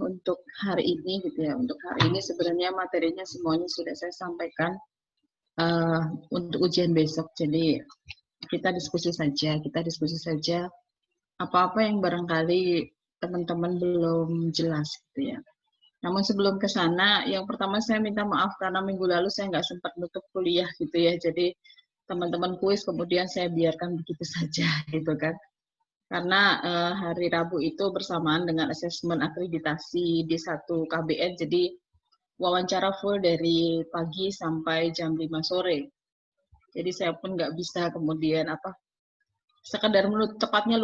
untuk hari ini gitu ya. Untuk hari ini sebenarnya materinya semuanya sudah saya sampaikan untuk ujian besok. Jadi kita diskusi saja apa-apa yang barangkali teman-teman belum jelas gitu ya. Namun sebelum ke sana, yang pertama saya minta maaf karena minggu lalu saya nggak sempat nutup kuliah gitu ya. Jadi teman-teman kuis kemudian saya biarkan begitu saja gitu kan. Karena hari Rabu itu bersamaan dengan asesmen akreditasi di satu KBN, jadi wawancara full dari pagi sampai jam 5 sore. Jadi saya pun nggak bisa kemudian sekedar tepatnya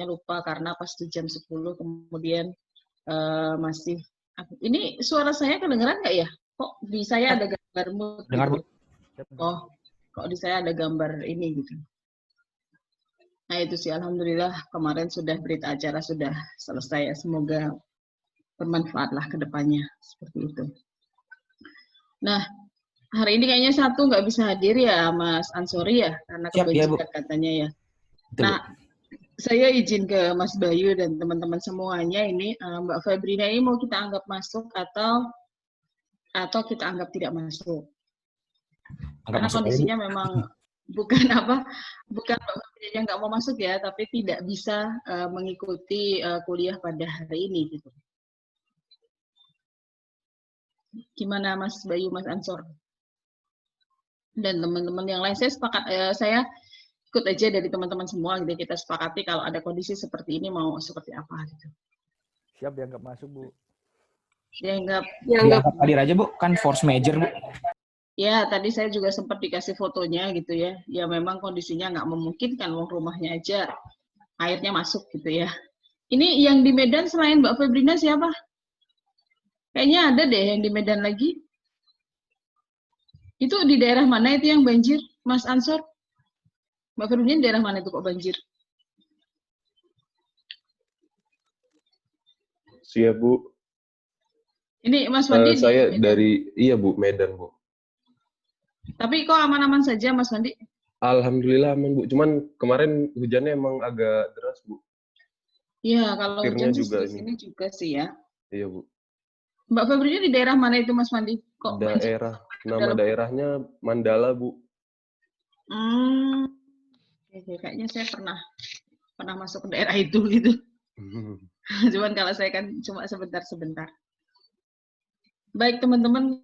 lupa karena pas di jam 10 kemudian masih ini suara saya kedengeran nggak ya? Kok di saya ada gambar mood Dengar, gitu? Bu. Oh, kok di saya ada gambar ini gitu. Nah itu sih alhamdulillah kemarin sudah berita acara sudah selesai ya. Semoga bermanfaatlah ke depannya seperti itu. Nah hari ini kayaknya satu nggak bisa hadir ya Mas Ansori ya karena Siap ya, Bu. kebanjiran katanya ya. Betul, Nah Bu. saya izin ke Mas Bayu dan teman-teman semuanya ini Mbak Febrina ini mau kita anggap masuk atau kita anggap tidak masuk. Anggap Karena masuk aja, Bu. kondisinya memang bukan bukan yang nggak mau masuk ya, tapi tidak bisa mengikuti kuliah pada hari ini gitu. Gimana Mas Bayu, Mas Ansor dan teman-teman yang lain? Saya sepakat, saya ikut aja dari teman-teman semua gitu. Kita sepakati kalau ada kondisi seperti ini mau seperti apa gitu. Siap dianggap masuk, Bu. Dianggap hadir aja, Bu. Kan force major, Bu. Ya, tadi saya juga sempat dikasih fotonya gitu ya. Ya memang kondisinya nggak memungkinkan, rumahnya aja airnya masuk gitu ya. Ini yang di Medan selain Mbak Febrina siapa? Kayaknya ada deh yang di Medan lagi. Itu di daerah mana itu yang banjir, Mas Ansor? Mbak Febrina di daerah mana itu kok banjir? Siap, Bu. Ini Mas Wandi saya dari, iya Bu, Medan, Bu. Tapi kok aman-aman saja Mas Wandi? Alhamdulillah aman, Bu. Cuman kemarin hujannya emang agak deras, Bu. Iya, kalau hujan juga di sini juga sih ya. Iya, Bu. Mbak Febrina di daerah mana itu Mas Wandi? Kok nama daerahnya Mandala, Bu. Kayaknya saya pernah masuk ke daerah itu gitu. Cuman kalau saya kan cuma sebentar-sebentar. Baik teman-teman,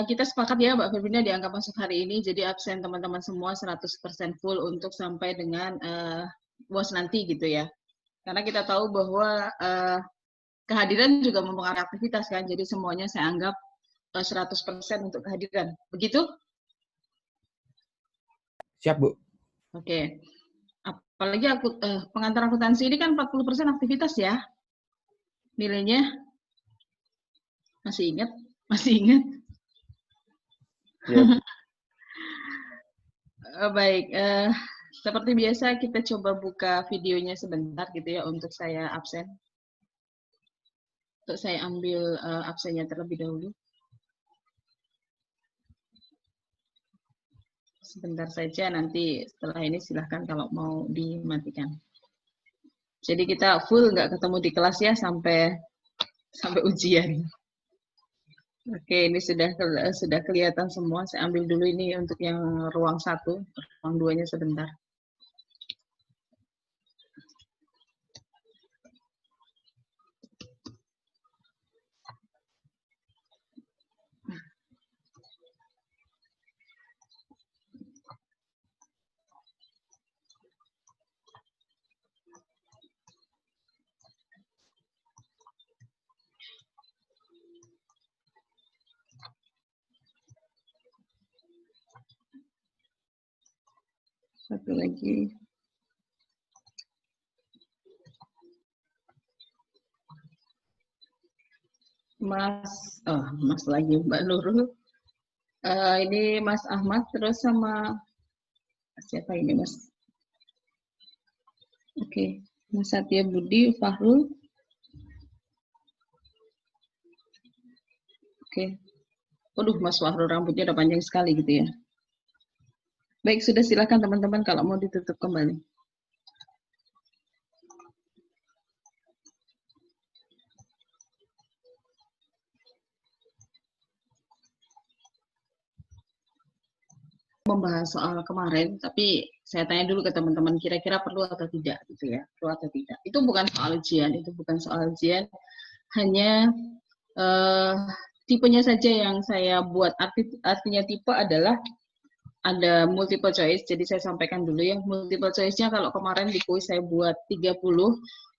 kita sepakat ya Mbak Febrina dianggap masuk hari ini, jadi absen teman-teman semua 100% full untuk sampai dengan UAS nanti gitu ya. Karena kita tahu bahwa kehadiran juga mempengaruhi aktivitas kan, jadi semuanya saya anggap 100% untuk kehadiran. Begitu? Siap, Bu. Oke. Apalagi pengantar akuntansi ini kan 40% aktivitas ya. Nilainya masih ingat? Yep. Baik, seperti biasa kita coba buka videonya sebentar gitu ya untuk saya absen. Untuk saya ambil absennya terlebih dahulu. Sebentar saja, nanti setelah ini silahkan kalau mau dimatikan. Jadi kita full nggak ketemu di kelas ya sampai ujian. Oke, ini sudah kelihatan semua. Saya ambil dulu ini untuk yang ruang 1, ruang 2-nya sebentar. Satu lagi. Mas lagi Mbak Nurul. Ini Mas Ahmad terus sama siapa ini Mas? Oke, Mas Satya Budi, Fahrul. Oke. Waduh, Mas Fahrul rambutnya udah panjang sekali gitu ya. Baik, sudah silakan teman-teman kalau mau ditutup kembali. membahas soal kemarin, tapi saya tanya dulu ke teman-teman kira-kira perlu atau tidak gitu ya, perlu atau tidak. Itu bukan soal ujian, hanya tipenya saja yang saya buat. Artinya tipe adalah ada multiple choice, jadi saya sampaikan dulu ya. Multiple choice-nya kalau kemarin di kuis saya buat 30,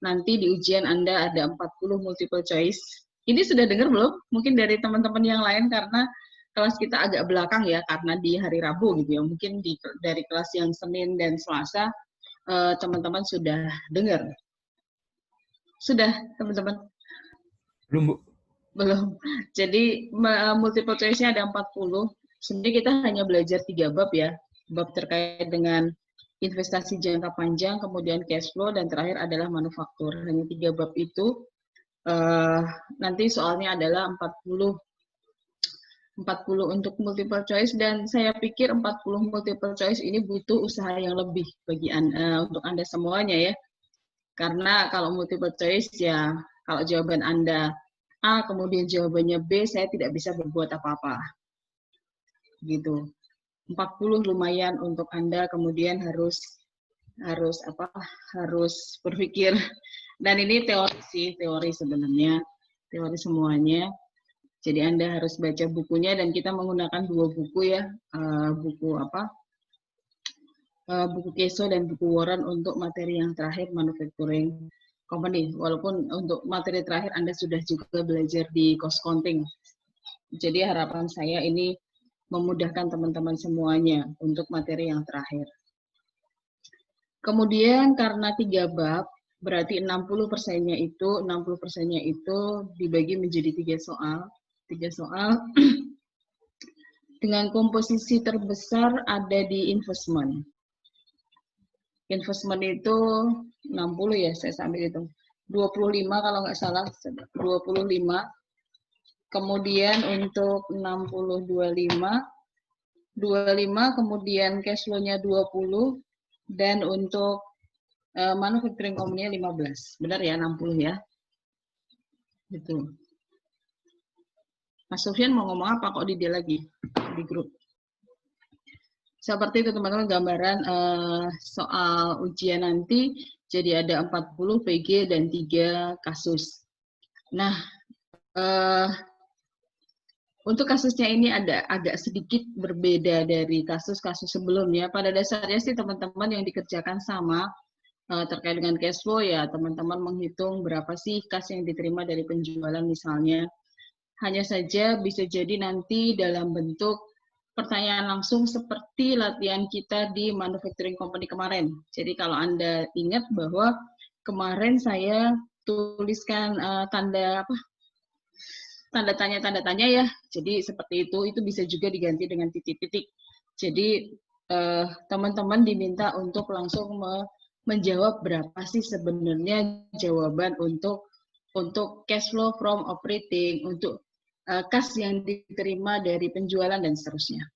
nanti di ujian Anda ada 40 multiple choice. Ini sudah dengar belum? Mungkin dari teman-teman yang lain, karena kelas kita agak belakang ya, karena di hari Rabu gitu ya. Mungkin dari kelas yang Senin dan Selasa, teman-teman sudah dengar. Sudah, teman-teman? Belum, Bu. Belum. Jadi multiple choice-nya ada 40. Sebenarnya kita hanya belajar 3 bab ya. Bab terkait dengan investasi jangka panjang, kemudian cash flow, dan terakhir adalah manufaktur. Hanya 3 bab itu. Nanti soalnya adalah 40 untuk multiple choice, dan saya pikir 40 multiple choice ini butuh usaha yang lebih bagi untuk Anda semuanya ya. Karena kalau multiple choice ya, kalau jawaban Anda A, kemudian jawabannya B, saya tidak bisa berbuat apa-apa. Gitu. 40 lumayan untuk Anda, kemudian harus berpikir. Dan ini teori sebenarnya, teori semuanya. Jadi Anda harus baca bukunya, dan kita menggunakan 2 buku ya, buku Keso dan buku Warren untuk materi yang terakhir, manufacturing company. Walaupun untuk materi terakhir Anda sudah juga belajar di cost counting. Jadi harapan saya ini memudahkan teman-teman semuanya untuk materi yang terakhir. Kemudian karena 3 bab, berarti 60%-nya itu dibagi menjadi 3 soal. 3 soal dengan komposisi terbesar ada di investment. Investment itu 60 ya, saya sambil hitung. 25 kalau nggak salah, 25. Kemudian untuk 60, 25, kemudian cash flow-nya 20, dan untuk manufacturing company-nya 15. Benar ya, 60 ya? Gitu. Mas Sofyan mau ngomong apa kok di dia lagi di grup? Seperti itu teman-teman gambaran soal ujian nanti. Jadi ada 40 PG dan 3 kasus. Nah, untuk kasusnya ini agak sedikit berbeda dari kasus-kasus sebelumnya. Pada dasarnya sih teman-teman yang dikerjakan sama terkait dengan cash flow ya, teman-teman menghitung berapa sih kas yang diterima dari penjualan misalnya. Hanya saja bisa jadi nanti dalam bentuk pertanyaan langsung seperti latihan kita di manufacturing company kemarin. Jadi kalau Anda ingat bahwa kemarin saya tuliskan tanda tanya ya. Jadi seperti itu bisa juga diganti dengan titik-titik. Jadi teman-teman diminta untuk langsung menjawab berapa sih sebenarnya jawaban untuk cash flow from operating, untuk kas yang diterima dari penjualan dan seterusnya.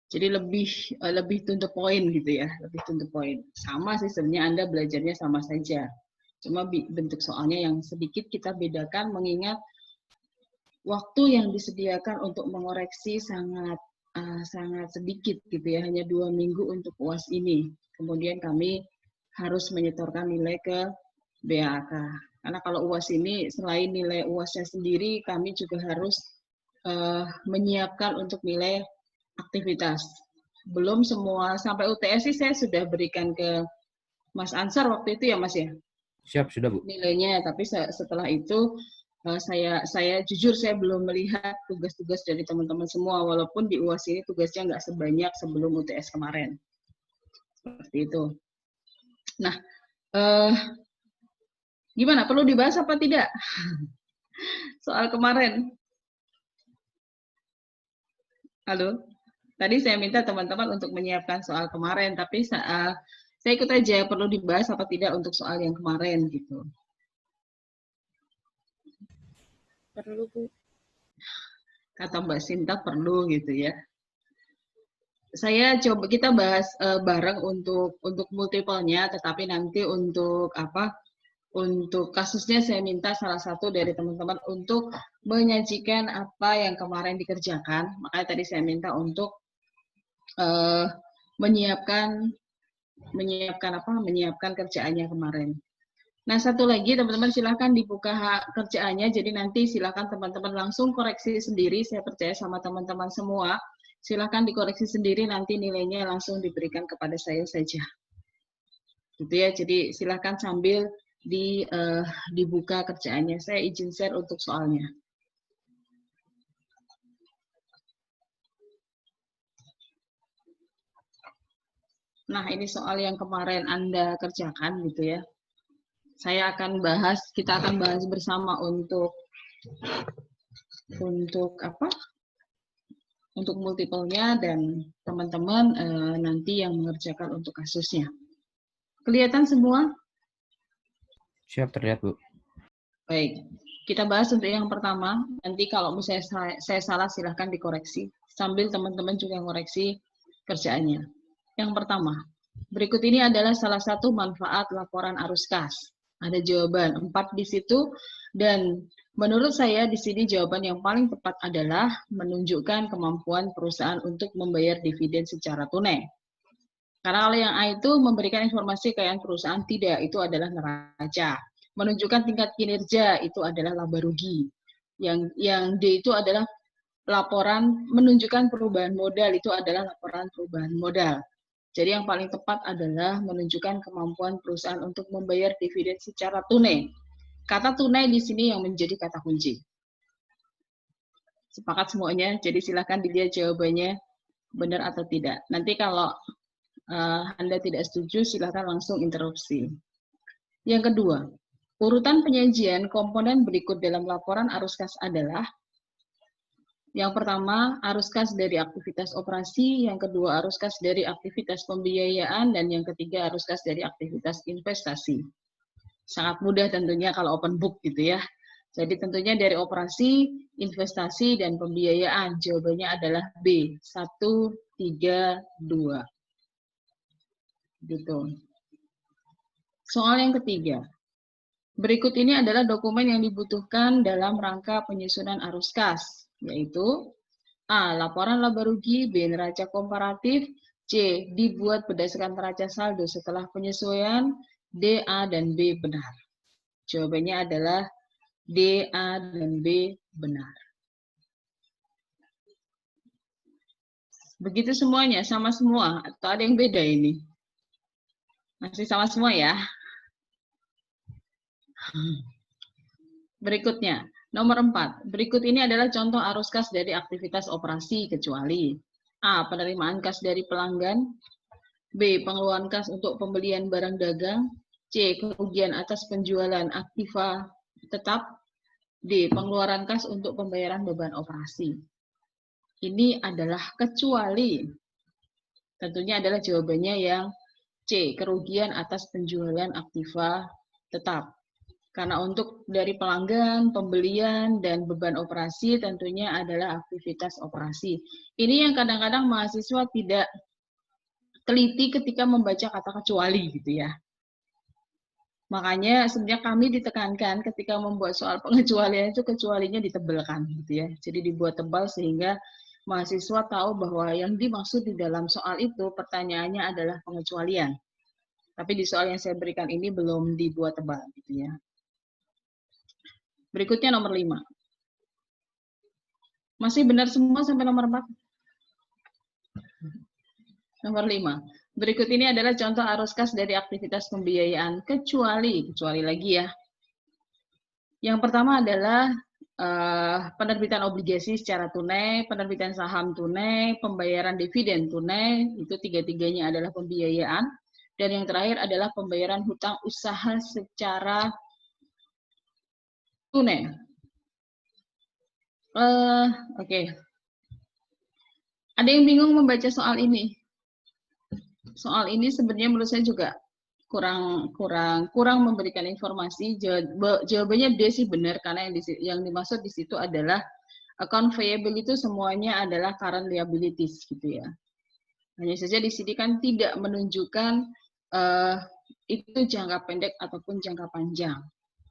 Jadi lebih to the point gitu ya, lebih to the point. Sama sih sebenarnya Anda belajarnya sama saja. Cuma bentuk soalnya yang sedikit kita bedakan mengingat waktu yang disediakan untuk mengoreksi sangat sedikit gitu ya, hanya 2 minggu untuk UAS ini. Kemudian kami harus menyetorkan nilai ke BAK. Karena kalau UAS ini selain nilai UASnya sendiri, kami juga harus menyiapkan untuk nilai aktivitas. Belum semua, sampai UTS sih saya sudah berikan ke Mas Ansar waktu itu ya Mas ya? Siap, sudah Bu. Nilainya, tapi setelah itu saya jujur saya belum melihat tugas-tugas dari teman-teman semua, walaupun di UAS ini tugasnya nggak sebanyak sebelum UTS kemarin. Seperti itu. Nah, gimana? Perlu dibahas apa tidak? Soal kemarin. Halo? Tadi saya minta teman-teman untuk menyiapkan soal kemarin, tapi saya ikut aja, perlu dibahas apa tidak untuk soal yang kemarin gitu. Perlu, Bu. Kata Mbak Sinta perlu gitu ya. Kita bahas bareng untuk multiple-nya, tetapi nanti untuk kasusnya saya minta salah satu dari teman-teman untuk menyajikan apa yang kemarin dikerjakan. Makanya tadi saya minta untuk uh, menyiapkan kerjaannya kemarin. Nah, satu lagi teman-teman silahkan dibuka kerjaannya, jadi nanti silahkan teman-teman langsung koreksi sendiri, saya percaya sama teman-teman semua, silahkan dikoreksi sendiri, nanti nilainya langsung diberikan kepada saya saja. Gitu ya, jadi silahkan sambil dibuka kerjaannya, saya izin share untuk soalnya. Nah, ini soal yang kemarin Anda kerjakan gitu ya. Kita akan bahas bersama untuk apa? Untuk multiple-nya dan teman-teman nanti yang mengerjakan untuk kasusnya. Kelihatan semua? Siap, terlihat, Bu. Baik. Kita bahas untuk yang pertama. Nanti kalau misalnya saya salah silahkan dikoreksi. Sambil teman-teman juga ngoreksi kerjaannya. Yang pertama, berikut ini adalah salah satu manfaat laporan arus kas. Ada jawaban 4 di situ, dan menurut saya di sini jawaban yang paling tepat adalah menunjukkan kemampuan perusahaan untuk membayar dividen secara tunai. Karena kalau yang A itu memberikan informasi kekayaan perusahaan, tidak, itu adalah neraca. Menunjukkan tingkat kinerja, itu adalah laba rugi. Yang D itu adalah laporan menunjukkan perubahan modal, itu adalah laporan perubahan modal. Jadi yang paling tepat adalah menunjukkan kemampuan perusahaan untuk membayar dividen secara tunai. Kata tunai di sini yang menjadi kata kunci. Sepakat semuanya, jadi silakan dilihat jawabannya benar atau tidak. Nanti kalau Anda tidak setuju, silakan langsung interupsi. Yang kedua, urutan penyajian komponen berikut dalam laporan arus kas adalah: yang pertama, arus kas dari aktivitas operasi, yang kedua, arus kas dari aktivitas pembiayaan, dan yang ketiga, arus kas dari aktivitas investasi. Sangat mudah tentunya kalau open book gitu ya. Jadi tentunya dari operasi, investasi, dan pembiayaan. Jawabannya adalah B, 1, 3, 2. Gitu. Soal yang ketiga. Berikut ini adalah dokumen yang dibutuhkan dalam rangka penyusunan arus kas, yaitu A. Laporan laba rugi, B. Neraca komparatif, C. Dibuat berdasarkan neraca saldo setelah penyesuaian, D, A, dan B benar. Jawabannya adalah D, A, dan B benar. Begitu semuanya, sama semua, atau ada yang beda ini? Masih sama semua ya? Berikutnya, nomor 4. Berikut ini adalah contoh arus kas dari aktivitas operasi kecuali A. Penerimaan kas dari pelanggan, B. Pengeluaran kas untuk pembelian barang dagang, C. Kerugian atas penjualan aktiva tetap, D. Pengeluaran kas untuk pembayaran beban operasi. Ini adalah kecuali. Tentunya adalah jawabannya yang C. Kerugian atas penjualan aktiva tetap. Karena untuk dari pelanggan, pembelian, dan beban operasi tentunya adalah aktivitas operasi. Ini yang kadang-kadang mahasiswa tidak teliti ketika membaca kata kecuali gitu ya. Makanya sebenarnya kami ditekankan ketika membuat soal pengecualian itu kecualinya ditebelkan gitu ya. Jadi dibuat tebal sehingga mahasiswa tahu bahwa yang dimaksud di dalam soal itu pertanyaannya adalah pengecualian. Tapi di soal yang saya berikan ini belum dibuat tebal gitu ya. Berikutnya nomor 5. Masih benar semua sampai nomor 4? Nomor 5. Berikut ini adalah contoh arus kas dari aktivitas pembiayaan kecuali lagi ya. Yang pertama adalah penerbitan obligasi secara tunai, penerbitan saham tunai, pembayaran dividen tunai, itu tiga-tiganya adalah pembiayaan. Dan yang terakhir adalah pembayaran hutang usaha secara tunai. Oke. Ada yang bingung membaca soal ini? Soal ini sebenarnya menurut saya juga kurang memberikan informasi. Jawabannya D sih benar, karena yang dimaksud di situ adalah account payable itu semuanya adalah current liabilities gitu ya. Hanya saja di sini kan tidak menunjukkan itu jangka pendek ataupun jangka panjang.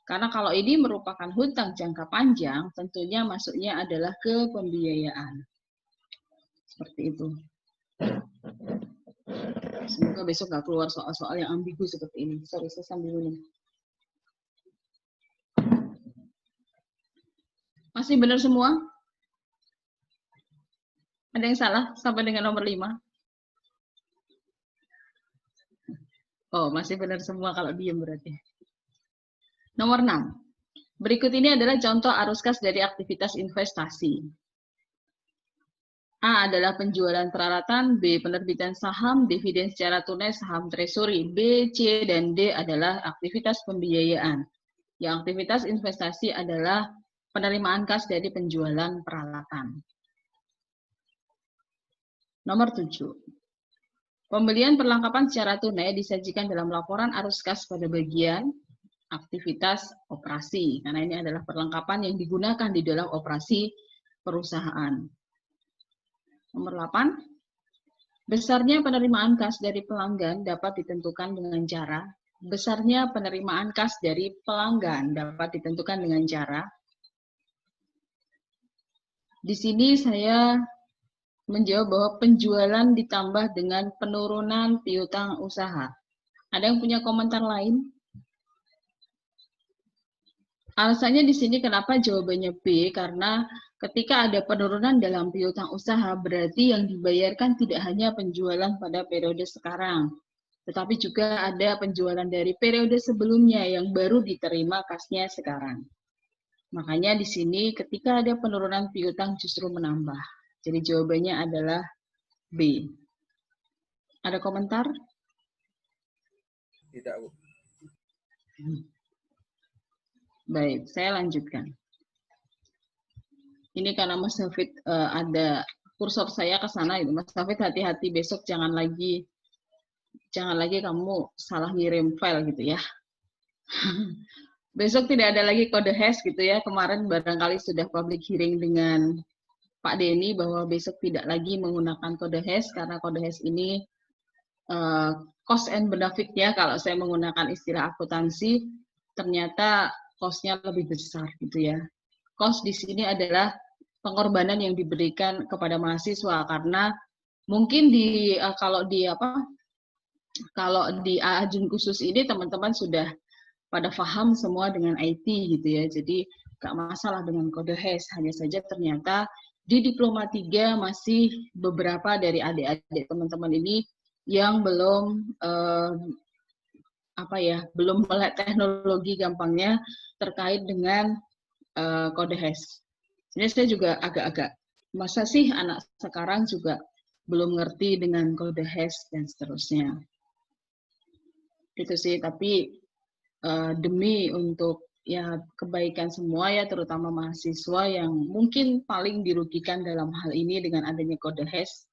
Karena kalau ini merupakan hutang jangka panjang, tentunya masuknya adalah ke pembiayaan. Seperti itu. Semoga besok nggak keluar soal-soal yang ambigu seperti ini. Sorry, saya sambil minum. Masih benar semua? Ada yang salah sampai dengan nomor 5? Oh, masih benar semua kalau diem berarti. Nomor 6. Berikut ini adalah contoh arus kas dari aktivitas investasi. A adalah penjualan peralatan, B penerbitan saham, dividen secara tunai saham treasury, B, C, dan D adalah aktivitas pembiayaan. Yang aktivitas investasi adalah penerimaan kas dari penjualan peralatan. Nomor 7. Pembelian perlengkapan secara tunai disajikan dalam laporan arus kas pada bagian aktivitas operasi, karena ini adalah perlengkapan yang digunakan di dalam operasi perusahaan. Nomor 8, besarnya penerimaan kas dari pelanggan dapat ditentukan dengan cara, besarnya penerimaan kas dari pelanggan dapat ditentukan dengan cara. Di sini saya menjawab bahwa penjualan ditambah dengan penurunan piutang usaha. Ada yang punya komentar lain? Alasannya di sini kenapa jawabannya B, karena ketika ada penurunan dalam piutang usaha, berarti yang dibayarkan tidak hanya penjualan pada periode sekarang, tetapi juga ada penjualan dari periode sebelumnya yang baru diterima kasnya sekarang. Makanya di sini ketika ada penurunan piutang justru menambah. Jadi jawabannya adalah B. Ada komentar? Tidak, Bu. Baik, saya lanjutkan. Ini karena Mas Hafid ada kursor saya ke sana itu. Mas Hafid hati-hati besok jangan lagi kamu salah ngirim file gitu ya. Besok tidak ada lagi kode hash gitu ya. Kemarin barangkali sudah public hearing dengan Pak Denny bahwa besok tidak lagi menggunakan kode hash karena kode hash ini cost and benefit-nya kalau saya menggunakan istilah akuntansi ternyata cost-nya lebih besar gitu ya. Cost di sini adalah pengorbanan yang diberikan kepada mahasiswa karena mungkin kalau di ajun khusus ini teman-teman sudah pada paham semua dengan IT gitu ya. Jadi nggak masalah dengan kode hash, hanya saja ternyata di Diploma 3 masih beberapa dari adik-adik teman-teman ini yang belum belum melek teknologi gampangnya terkait dengan kode hash. Ini saya juga agak-agak, masa sih anak sekarang juga belum ngerti dengan kode hash dan seterusnya. Itu sih, tapi demi untuk ya kebaikan semua ya, terutama mahasiswa yang mungkin paling dirugikan dalam hal ini dengan adanya kode hash,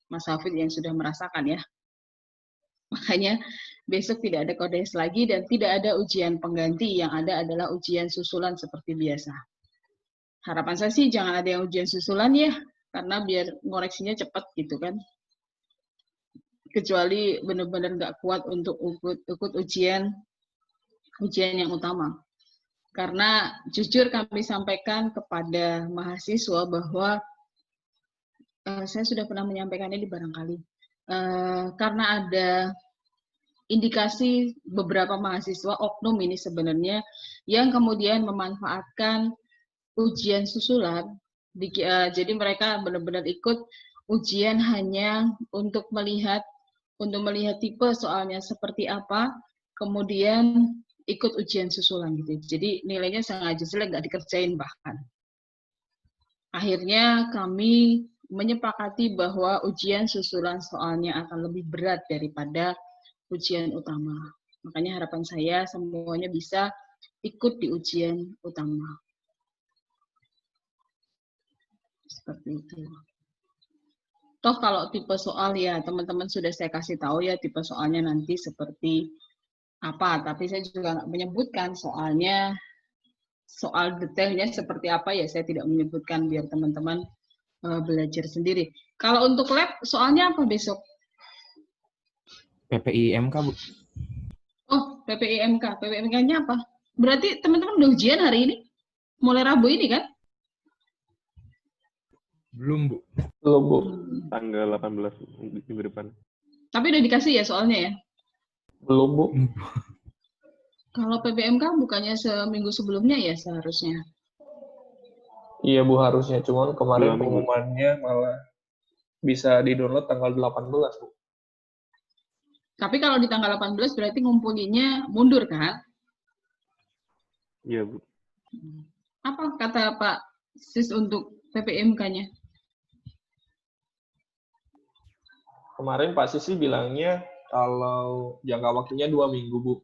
Mas Hafid yang sudah merasakan ya. Makanya besok tidak ada kode hash lagi dan tidak ada ujian pengganti, yang ada adalah ujian susulan seperti biasa. Harapan saya sih jangan ada yang ujian susulan ya, karena biar ngoreksinya cepat gitu kan. Kecuali benar-benar nggak kuat untuk ikut ujian yang utama. Karena jujur kami sampaikan kepada mahasiswa bahwa saya sudah pernah menyampaikan ini barangkali. Karena ada indikasi beberapa mahasiswa oknum ini sebenarnya yang kemudian memanfaatkan ujian susulan, jadi mereka benar-benar ikut ujian hanya untuk melihat tipe soalnya seperti apa, kemudian ikut ujian susulan gitu. Jadi nilainya sengaja jelek, nggak dikerjain bahkan. Akhirnya kami menyepakati bahwa ujian susulan soalnya akan lebih berat daripada ujian utama. Makanya harapan saya semuanya bisa ikut di ujian utama. Seperti itu. Toh kalau tipe soal ya teman-teman sudah saya kasih tahu ya tipe soalnya nanti seperti apa. Tapi saya juga nggak menyebutkan soal detailnya seperti apa ya, saya tidak menyebutkan biar teman-teman belajar sendiri. Kalau untuk lab soalnya apa besok? PPIMK, Bu. Oh, PPIMK. PPIMK-nya apa? Berarti teman-teman udah ujian hari ini? Mulai Rabu ini kan? Belum, Bu. Belum, Bu. Tanggal 18 minggu depan. Tapi udah dikasih ya soalnya ya? Belum, Bu. Kalau PPMK bukannya seminggu sebelumnya ya seharusnya? Iya, Bu, harusnya. Cuman kemarin 2 minggu. pengumumannya malah bisa di-download tanggal 18, Bu. Tapi kalau di tanggal 18 berarti ngumpulinnya mundur kan? Iya, Bu. Apa kata Pak Sis untuk PPMK-nya? Kemarin Pak Sisi bilangnya kalau jangka waktunya 2 minggu, Bu.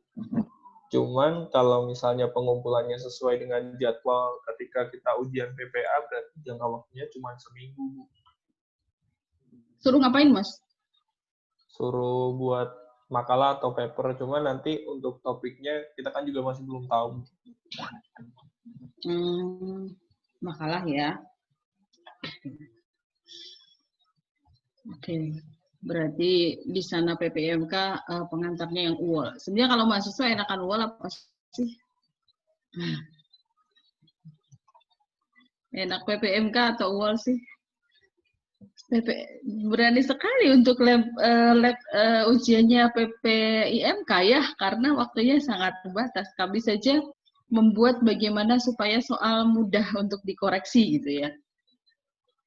Cuman kalau misalnya pengumpulannya sesuai dengan jadwal ketika kita ujian PPA, berarti jangka waktunya cuma seminggu, Bu. Suruh ngapain, Mas? Suruh buat makalah atau paper, cuman nanti untuk topiknya kita kan juga masih belum tahu. Makalah ya. Oke. Berarti di sana PPMK pengantarnya yang UOL. Sebenarnya kalau mahasiswa enakan UOL apa sih? Enak PPMK atau UOL sih? Berani sekali untuk lab ujiannya PPIMK ya, karena waktunya sangat terbatas. Kami saja membuat bagaimana supaya soal mudah untuk dikoreksi gitu ya.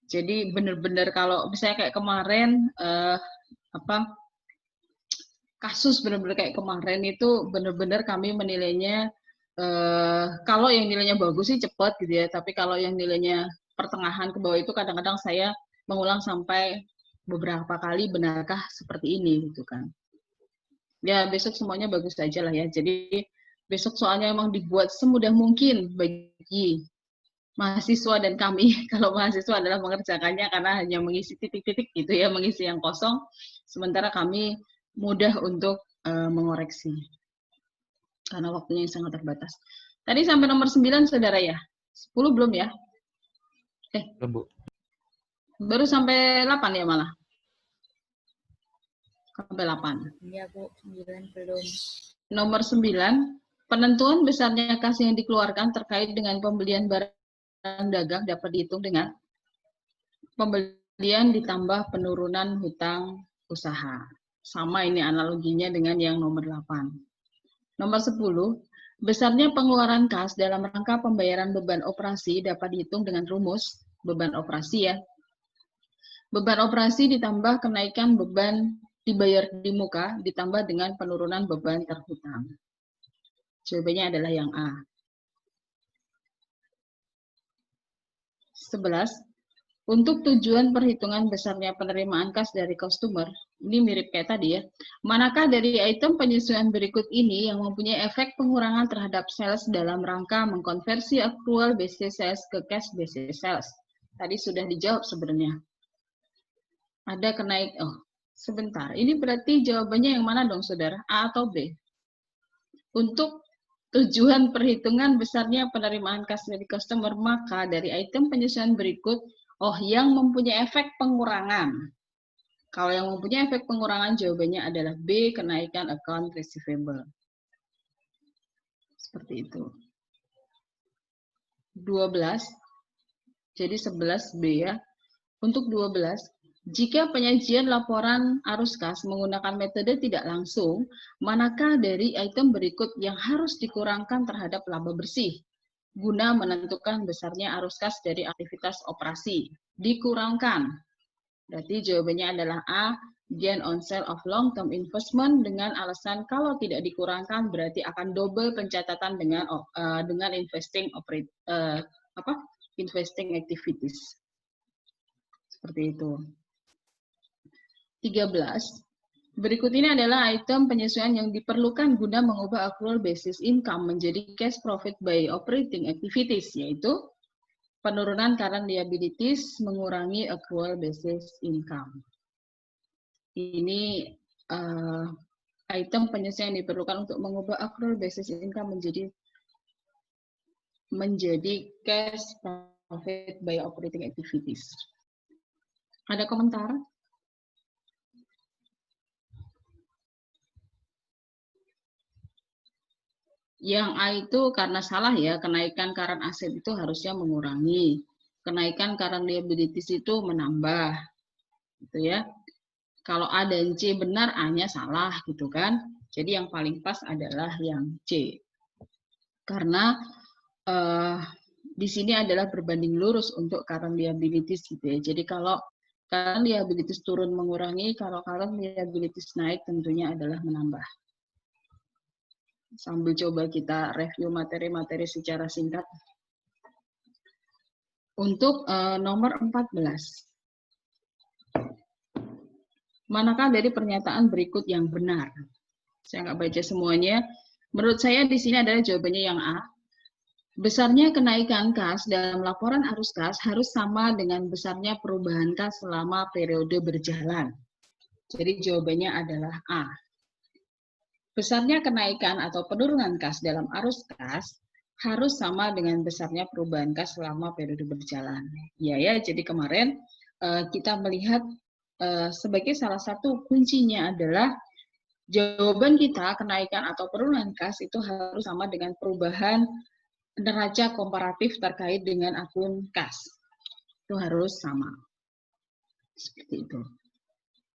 Jadi benar-benar kalau misalnya kayak kemarin kasus benar-benar kayak kemarin itu benar-benar kami menilainya kalau yang nilainya bagus sih cepat gitu ya, tapi kalau yang nilainya pertengahan ke bawah itu kadang-kadang saya mengulang sampai beberapa kali, benarkah seperti ini gitu kan. Ya besok semuanya bagus saja lah ya. Jadi besok soalnya emang dibuat semudah mungkin bagi mahasiswa dan kami. Kalau mahasiswa adalah mengerjakannya karena hanya mengisi titik-titik gitu ya, mengisi yang kosong. Sementara kami mudah untuk mengoreksi. Karena waktunya yang sangat terbatas. Tadi sampai nomor 9, Saudara ya? 10 belum ya? Belum, Bu. Baru sampai 8 ya malah? Sampai 8. Iya, Bu. 9 belum. Nomor 9, penentuan besarnya kas yang dikeluarkan terkait dengan pembelian barang dagang dapat dihitung dengan pembelian ditambah penurunan hutang usaha. Sama ini analoginya dengan yang nomor 8. Nomor 10, besarnya pengeluaran kas dalam rangka pembayaran beban operasi dapat dihitung dengan rumus beban operasi ya. Beban operasi ditambah kenaikan beban dibayar di muka ditambah dengan penurunan beban terhutang. Jawabannya adalah yang A. 11. Untuk tujuan perhitungan besarnya penerimaan kas dari customer, ini mirip kayak tadi ya, manakah dari item penyesuaian berikut ini yang mempunyai efek pengurangan terhadap sales dalam rangka mengkonversi accrual basis sales ke cash basis sales? Tadi sudah dijawab sebenarnya. Ada sebentar, ini berarti jawabannya yang mana dong saudara, A atau B? Untuk tujuan perhitungan besarnya penerimaan kas dari customer, maka dari item penyesuaian berikut, yang mempunyai efek pengurangan. Kalau yang mempunyai efek pengurangan, jawabannya adalah B, kenaikan account receivable. Seperti itu. 12, jadi 11B ya. Untuk 12, jika penyajian laporan arus kas menggunakan metode tidak langsung, manakah dari item berikut yang harus dikurangkan terhadap laba bersih guna menentukan besarnya arus kas dari aktivitas operasi? Dikurangkan. Berarti jawabannya adalah A, gain on sale of long term investment, dengan alasan kalau tidak dikurangkan berarti akan double pencatatan dengan investing activities. Seperti itu. 13. Berikut ini adalah item penyesuaian yang diperlukan guna mengubah accrual basis income menjadi cash profit by operating activities, yaitu penurunan current liabilities mengurangi accrual basis income. Ini item penyesuaian yang diperlukan untuk mengubah accrual basis income menjadi cash profit by operating activities. Ada komentar? Yang A itu karena salah ya, kenaikan current asset itu harusnya mengurangi. kenaikan current liabilities itu menambah, gitu ya. Kalau A dan C benar, A-nya salah, gitu kan. Jadi yang paling pas adalah yang C. Karena di sini adalah berbanding lurus untuk current liabilities, gitu ya. Jadi kalau current liabilities turun mengurangi, kalau current liabilities naik tentunya adalah menambah. Sambil coba kita review materi-materi secara singkat. Untuk nomor 14. Manakah dari pernyataan berikut yang benar? Saya nggak baca semuanya. Menurut saya di sini adalah jawabannya yang A. Besarnya kenaikan kas dalam laporan arus kas harus sama dengan besarnya perubahan kas selama periode berjalan. Jadi jawabannya adalah A. Besarnya kenaikan atau penurunan kas dalam arus kas harus sama dengan besarnya perubahan kas selama periode berjalan. Ya, jadi kemarin kita melihat sebagai salah satu kuncinya adalah jawaban kita kenaikan atau penurunan kas itu harus sama dengan perubahan neraca komparatif terkait dengan akun kas. Itu harus sama. Seperti itu.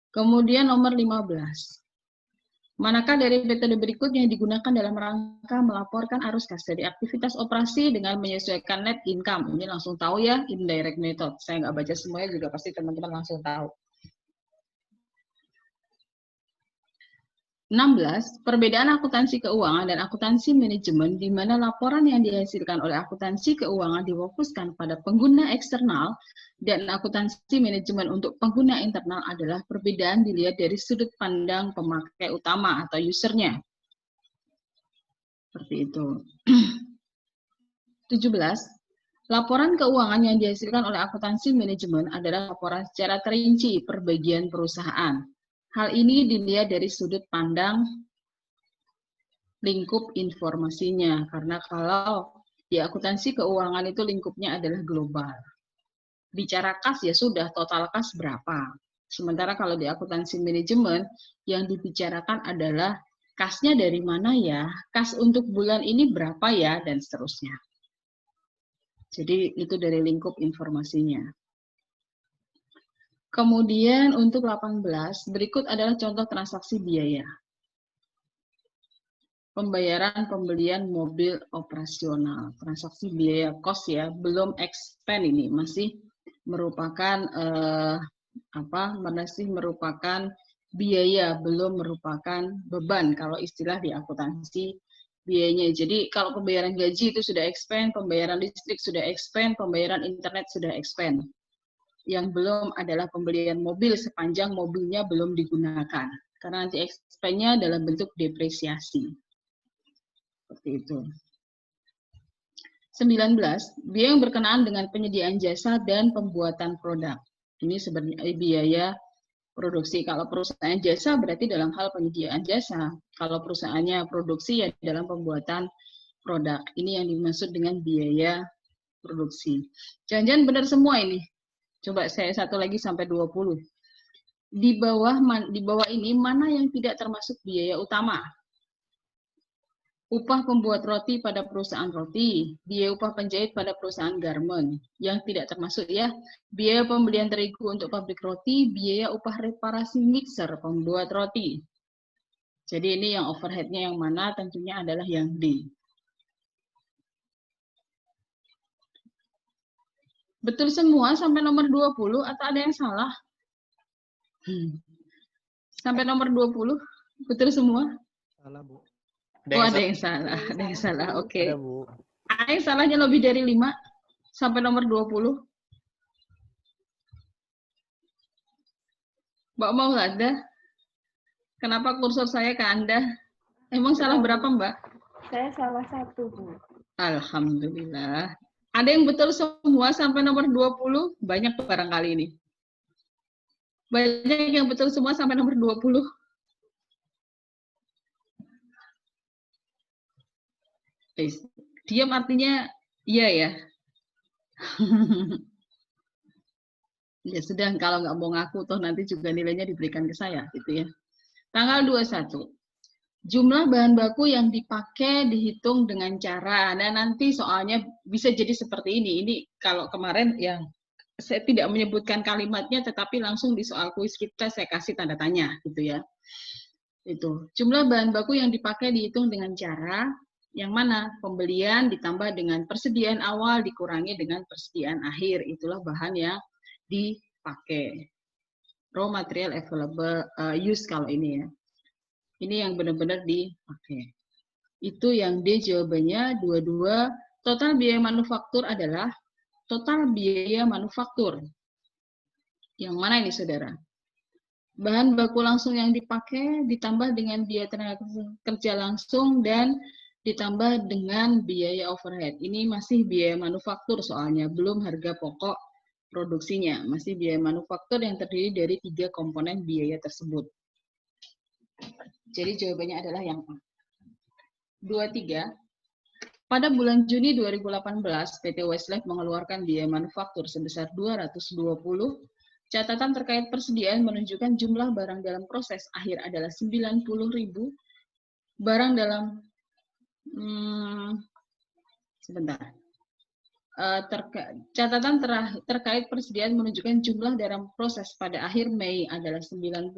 Kemudian nomor 15. Manakah dari metode berikut yang digunakan dalam rangka melaporkan arus kas dari aktivitas operasi dengan menyesuaikan net income? Ini langsung tahu ya, indirect method. Saya nggak baca semuanya juga pasti teman-teman langsung tahu. 16. Perbedaan akuntansi keuangan dan akuntansi manajemen di mana laporan yang dihasilkan oleh akuntansi keuangan difokuskan pada pengguna eksternal dan akuntansi manajemen untuk pengguna internal adalah perbedaan dilihat dari sudut pandang pemakai utama atau usernya. Seperti itu. 17. Laporan keuangan yang dihasilkan oleh akuntansi manajemen adalah laporan secara terinci per bagian perusahaan. Hal ini dilihat dari sudut pandang lingkup informasinya, karena kalau di akuntansi keuangan itu lingkupnya adalah global. Bicara kas ya sudah, total kas berapa. Sementara kalau di akuntansi manajemen yang dibicarakan adalah kasnya dari mana ya, kas untuk bulan ini berapa ya, dan seterusnya. Jadi itu dari lingkup informasinya. Kemudian untuk 18, berikut adalah contoh transaksi biaya. Pembayaran pembelian mobil operasional. Transaksi biaya cost ya, belum expend ini, masih merupakan masih merupakan biaya, belum merupakan beban kalau istilah di akuntansi biayanya. Jadi kalau pembayaran gaji itu sudah expend, pembayaran listrik sudah expend, pembayaran internet sudah expend. Yang belum adalah pembelian mobil sepanjang mobilnya belum digunakan. Karena nanti expense-nya dalam bentuk depresiasi. Seperti itu. 19. Biaya yang berkenaan dengan penyediaan jasa dan pembuatan produk. Ini sebenarnya biaya produksi. Kalau perusahaan jasa berarti dalam hal penyediaan jasa. Kalau perusahaannya produksi ya dalam pembuatan produk. Ini yang dimaksud dengan biaya produksi. Jangan-jangan benar semua ini. Coba saya satu lagi sampai 20. Di bawah ini mana yang tidak termasuk biaya utama? Upah pembuat roti pada perusahaan roti, biaya upah penjahit pada perusahaan garment. Yang tidak termasuk ya, biaya pembelian terigu untuk pabrik roti, biaya upah reparasi mixer pembuat roti. Jadi ini yang overhead-nya yang mana? Tentunya adalah yang D. Betul semua sampai nomor 20 atau ada yang salah? Sampai nomor 20, betul semua? Salah, Bu. Ada yang salah. Ada yang salah, oke. Ada, Bu. Ada yang salahnya lebih dari 5 sampai nomor 20. Mbak mau ada? Kenapa kursor saya ke Anda? Emang salah berapa, Mbak? Saya salah 1, Bu. Alhamdulillah. Ada yang betul semua sampai nomor 20? Banyak barangkali ini. Banyak yang betul semua sampai nomor 20. Diam artinya iya ya. Ya sudah, kalau nggak mau ngaku, toh nanti juga nilainya diberikan ke saya, gitu ya. Tanggal 21. Jumlah bahan baku yang dipakai dihitung dengan cara. Nah, nanti soalnya bisa jadi seperti ini. Ini kalau kemarin yang saya tidak menyebutkan kalimatnya, tetapi langsung di soal kuis kita saya kasih tanda tanya, gitu ya. Itu jumlah bahan baku yang dipakai dihitung dengan cara yang mana? Pembelian ditambah dengan persediaan awal dikurangi dengan persediaan akhir. Itulah bahan yang dipakai. Raw material available use kalau ini ya. Ini yang benar-benar dipakai. Itu yang D jawabannya 22. Total biaya manufaktur adalah total biaya manufaktur. Yang mana ini saudara? Bahan baku langsung yang dipakai ditambah dengan biaya tenaga kerja langsung dan ditambah dengan biaya overhead. Ini masih biaya manufaktur soalnya, belum harga pokok produksinya. Masih biaya manufaktur yang terdiri dari 3 komponen biaya tersebut. Jadi jawabannya adalah yang A. 23. Pada bulan Juni 2018, PT Westlife mengeluarkan biaya manufaktur sebesar 220. Catatan terkait persediaan menunjukkan jumlah barang dalam proses akhir adalah 90.000. Barang dalam catatan terkait persediaan menunjukkan jumlah dalam proses pada akhir Mei adalah 90.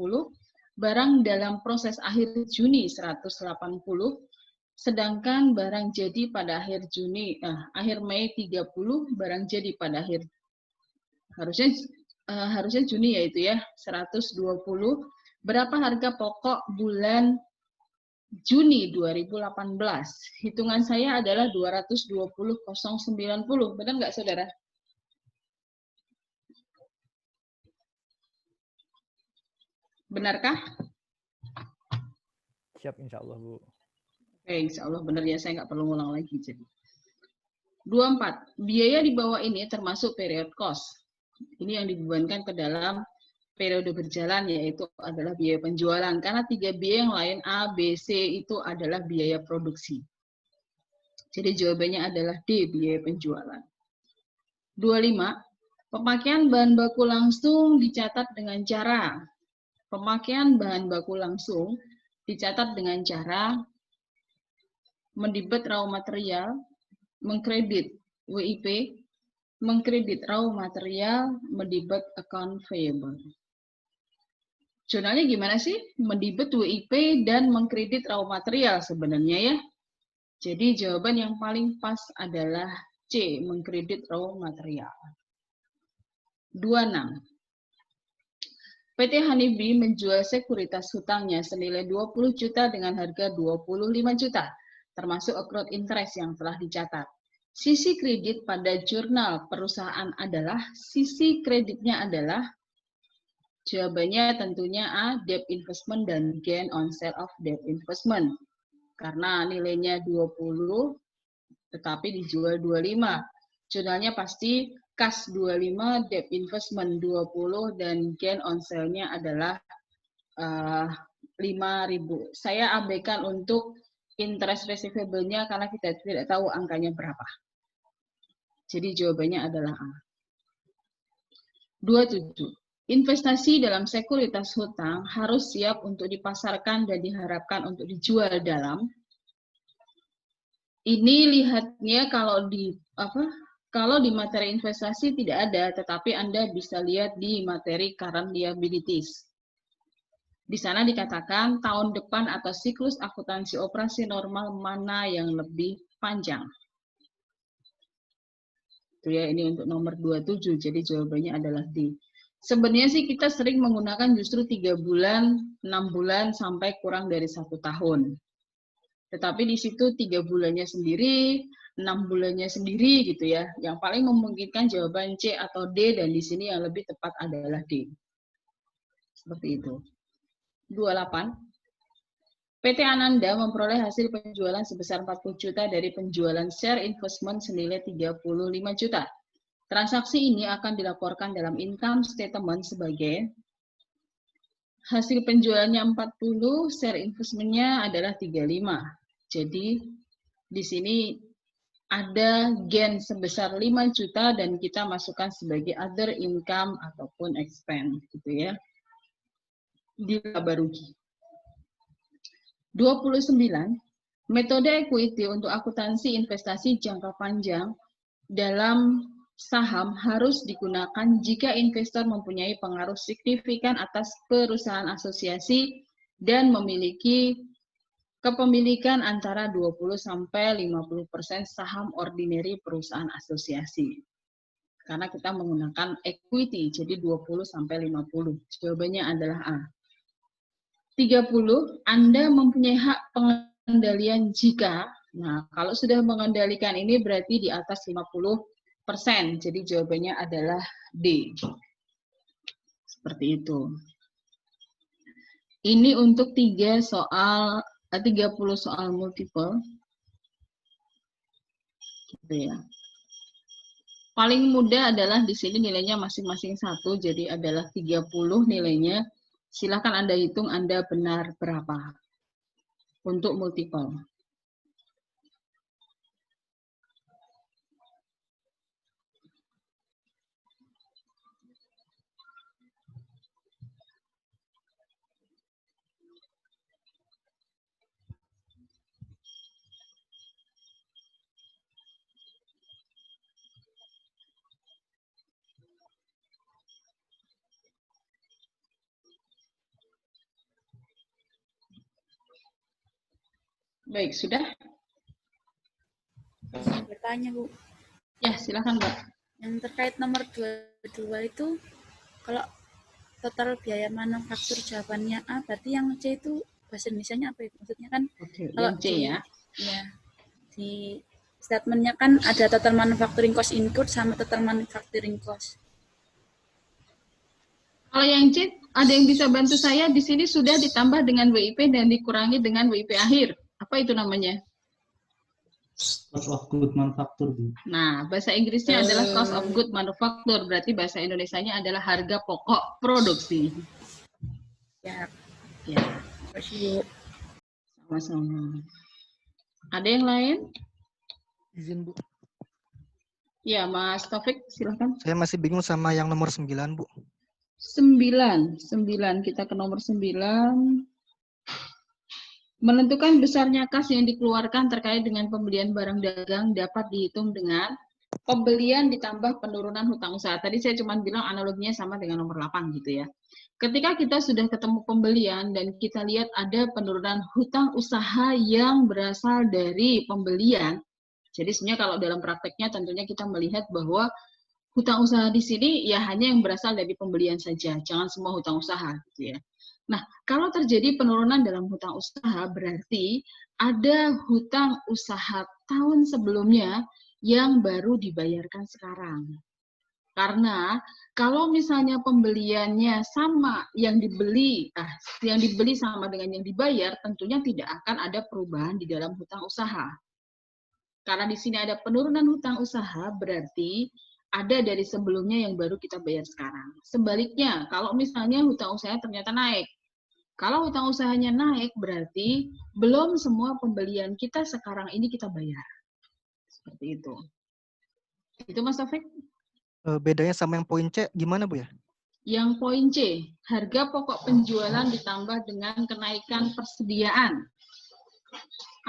Barang dalam proses akhir Juni 180, sedangkan barang jadi pada akhir Mei 30, barang jadi pada akhir harusnya Juni yaitu ya 120. Berapa harga pokok bulan Juni 2018? Hitungan saya adalah 220.090. Benar nggak saudara? Benarkah? Siap, insya Allah, Bu. Oke, insya Allah benar ya, saya nggak perlu ngulang lagi. Jadi 24. Biaya di bawah ini termasuk period cost. Ini yang dibebankan ke dalam periode berjalan, yaitu adalah biaya penjualan. Karena 3 biaya yang lain, A, B, C, itu adalah biaya produksi. Jadi jawabannya adalah D, biaya penjualan. 25. Pemakaian bahan baku langsung dicatat dengan cara. Pemakaian bahan baku langsung dicatat dengan cara mendebit raw material, mengkredit WIP, mengkredit raw material, mendebit account payable. Jurnalnya gimana sih? Mendebit WIP dan mengkredit raw material sebenarnya ya. Jadi jawaban yang paling pas adalah C, mengkredit raw material. 26. PT Honeybee menjual sekuritas hutangnya senilai 20 juta dengan harga 25 juta, termasuk accrued interest yang telah dicatat. Sisi kredit pada jurnal perusahaan adalah, sisi kreditnya adalah, jawabannya tentunya A, debt investment dan gain on sale of debt investment. Karena nilainya 20, tetapi dijual 25. Jurnalnya pasti kas 25, debt investment 20, dan gain on sale-nya adalah 5.000. Saya abaikan untuk interest receivable-nya karena kita tidak tahu angkanya berapa. Jadi jawabannya adalah A. 27. Investasi dalam sekuritas hutang harus siap untuk dipasarkan dan diharapkan untuk dijual dalam. Ini lihatnya kalau di materi investasi tidak ada, tetapi Anda bisa lihat di materi current liabilities. Di sana dikatakan tahun depan atau siklus akuntansi operasi normal mana yang lebih panjang. Itu ya, ini untuk nomor 27, jadi jawabannya adalah D. Sebenarnya sih kita sering menggunakan justru 3 bulan, 6 bulan, sampai kurang dari 1 tahun. Tetapi di situ 3 bulannya sendiri, 6 bulannya sendiri gitu ya. Yang paling memungkinkan jawaban C atau D, dan di sini yang lebih tepat adalah D. Seperti itu. 28. PT Ananda memperoleh hasil penjualan sebesar 40 juta dari penjualan share investment senilai 35 juta. Transaksi ini akan dilaporkan dalam income statement sebagai hasil penjualannya 40, share investment-nya adalah 35. Jadi di sini ada gain sebesar 5 juta dan kita masukkan sebagai other income ataupun expense gitu ya. Di laba rugi. 29. Metode equity untuk akuntansi investasi jangka panjang dalam saham harus digunakan jika investor mempunyai pengaruh signifikan atas perusahaan asosiasi dan memiliki kepemilikan antara 20-50% saham ordinary perusahaan asosiasi. Karena kita menggunakan equity, jadi 20-50. Jawabannya adalah A. 30, Anda mempunyai hak pengendalian jika, nah kalau sudah mengendalikan ini berarti di atas 50%, jadi jawabannya adalah D. Seperti itu. Ini untuk 30 soal multiple. Gitu ya. Paling mudah adalah di sini nilainya masing-masing 1, jadi adalah 30 nilainya. Silakan Anda hitung Anda benar berapa untuk multiple. Baik, sudah? Bertanya, Bu. Ya, silakan, Mbak. Yang terkait nomor 22 itu, kalau total biaya manufaktur jawabannya A, berarti yang C itu bahasa Indonesianya apa itu? Maksudnya kan, Oke, kalau yang C ya. Ya, di statementnya kan ada total manufacturing cost incurred sama total manufacturing cost. Kalau yang C, ada yang bisa bantu saya? Di sini sudah ditambah dengan WIP dan dikurangi dengan WIP akhir. Apa itu namanya? Cost of good manufacture, Bu. Nah, bahasa Inggrisnya adalah cost of good manufacture. Berarti bahasa Indonesianya adalah harga pokok produksi. Ya, Ya, terima kasih, Bu. sama-sama. Ada yang lain? Izin, Bu. Ya, Mas Taufik, silakan. Saya masih bingung sama yang nomor 9, Bu. 9. Kita ke nomor 9. Menentukan besarnya kas yang dikeluarkan terkait dengan pembelian barang dagang dapat dihitung dengan pembelian ditambah penurunan hutang usaha. Tadi saya cuma bilang analoginya sama dengan nomor 8 gitu ya. Ketika kita sudah ketemu pembelian dan kita lihat ada penurunan hutang usaha yang berasal dari pembelian. Jadi sebenarnya kalau dalam prakteknya tentunya kita melihat bahwa hutang usaha di sini ya hanya yang berasal dari pembelian saja, jangan semua hutang usaha gitu ya. Nah, kalau terjadi penurunan dalam hutang usaha berarti ada hutang usaha tahun sebelumnya yang baru dibayarkan sekarang. Karena kalau misalnya pembeliannya sama yang dibeli sama dengan yang dibayar, tentunya tidak akan ada perubahan di dalam hutang usaha. Karena di sini ada penurunan hutang usaha berarti ada dari sebelumnya yang baru kita bayar sekarang. Sebaliknya, kalau misalnya hutang usahanya ternyata naik. Kalau hutang usahanya naik, berarti belum semua pembelian kita sekarang ini kita bayar. Seperti itu. Itu Mas Taufik? Bedanya sama yang poin C gimana, Bu ya? Yang poin C, harga pokok penjualan ditambah dengan kenaikan persediaan.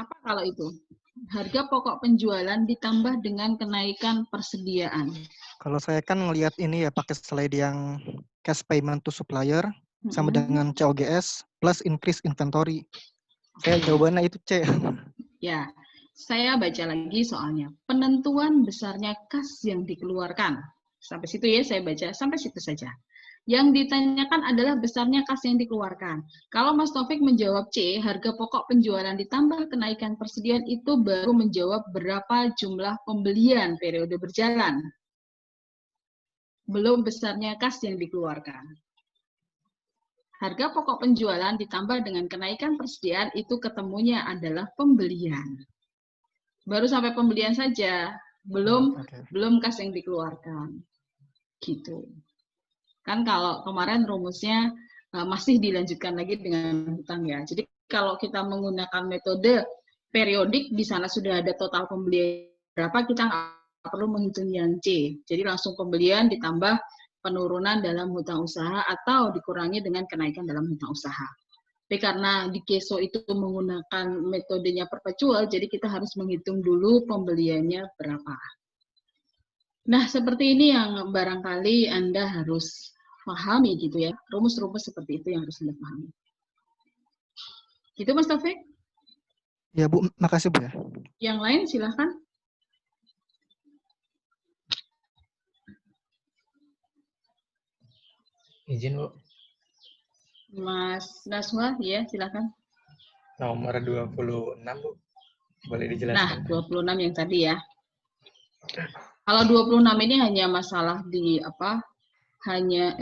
Apa kalau itu? Harga pokok penjualan ditambah dengan kenaikan persediaan. Kalau saya kan ngelihat ini ya pakai slide yang cash payment to supplier sama dengan COGS plus increase inventory. Saya jawabannya itu C. Ya, saya baca lagi soalnya. Penentuan besarnya kas yang dikeluarkan. Sampai situ ya saya baca, sampai situ saja. Yang ditanyakan adalah besarnya kas yang dikeluarkan. Kalau Mas Taufik menjawab C, harga pokok penjualan ditambah kenaikan persediaan itu baru menjawab berapa jumlah pembelian periode berjalan. Belum besarnya kas yang dikeluarkan. Harga pokok penjualan ditambah dengan kenaikan persediaan itu ketemunya adalah pembelian. Baru sampai pembelian saja, belum kas yang dikeluarkan. Gitu. Kan kalau kemarin rumusnya masih dilanjutkan lagi dengan hutang ya. Jadi kalau kita menggunakan metode periodik, di sana sudah ada total pembelian berapa, kita nggak perlu menghitung yang C. Jadi langsung pembelian ditambah penurunan dalam hutang usaha atau dikurangi dengan kenaikan dalam hutang usaha. Karena di Keso itu menggunakan metodenya perpetual, jadi kita harus menghitung dulu pembeliannya berapa. Nah, seperti ini yang barangkali Anda harus pahami gitu ya. Rumus-rumus seperti itu yang harus Anda pahami. Gitu Mas Taufik? Ya Bu, makasih Bu ya. Yang lain silahkan. Izin Bu. Mas Naswa, ya silahkan. Nomor 26 Bu. Boleh Nah, dijelaskan? 26 yang tadi ya. Kalau 26 ini hanya masalah di apa? Hanya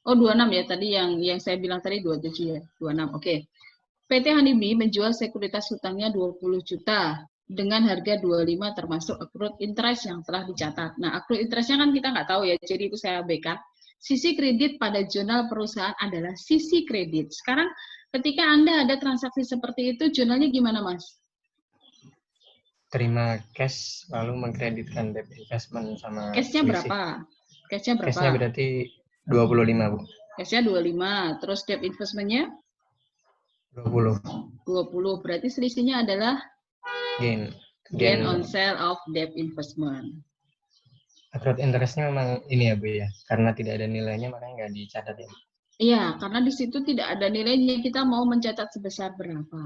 26 ya tadi yang saya bilang tadi 27 ya. 26. Oke. PT Honeybee menjual sekuritas hutangnya 20 juta dengan harga 25 termasuk accrued interest yang telah dicatat. Nah, accrued interest-nya kan kita nggak tahu ya. Jadi itu saya abaikan. Sisi kredit pada jurnal perusahaan adalah sisi kredit. Sekarang ketika Anda ada transaksi seperti itu, jurnalnya gimana, Mas? Terima cash lalu mengkreditkan debt investment sama Cash-nya selisih. berapa? Cash-nya berapa? Cash-nya berarti 25 Bu. Cash-nya 25. Terus debt investment-nya? 20. 20. Berarti selisihnya adalah gain on sale of debt investment. Accrued interest-nya memang ini ya Bu ya. Karena tidak ada nilainya makanya nggak dicatat ya. Iya, karena di situ tidak ada nilainya, kita mau mencatat sebesar berapa.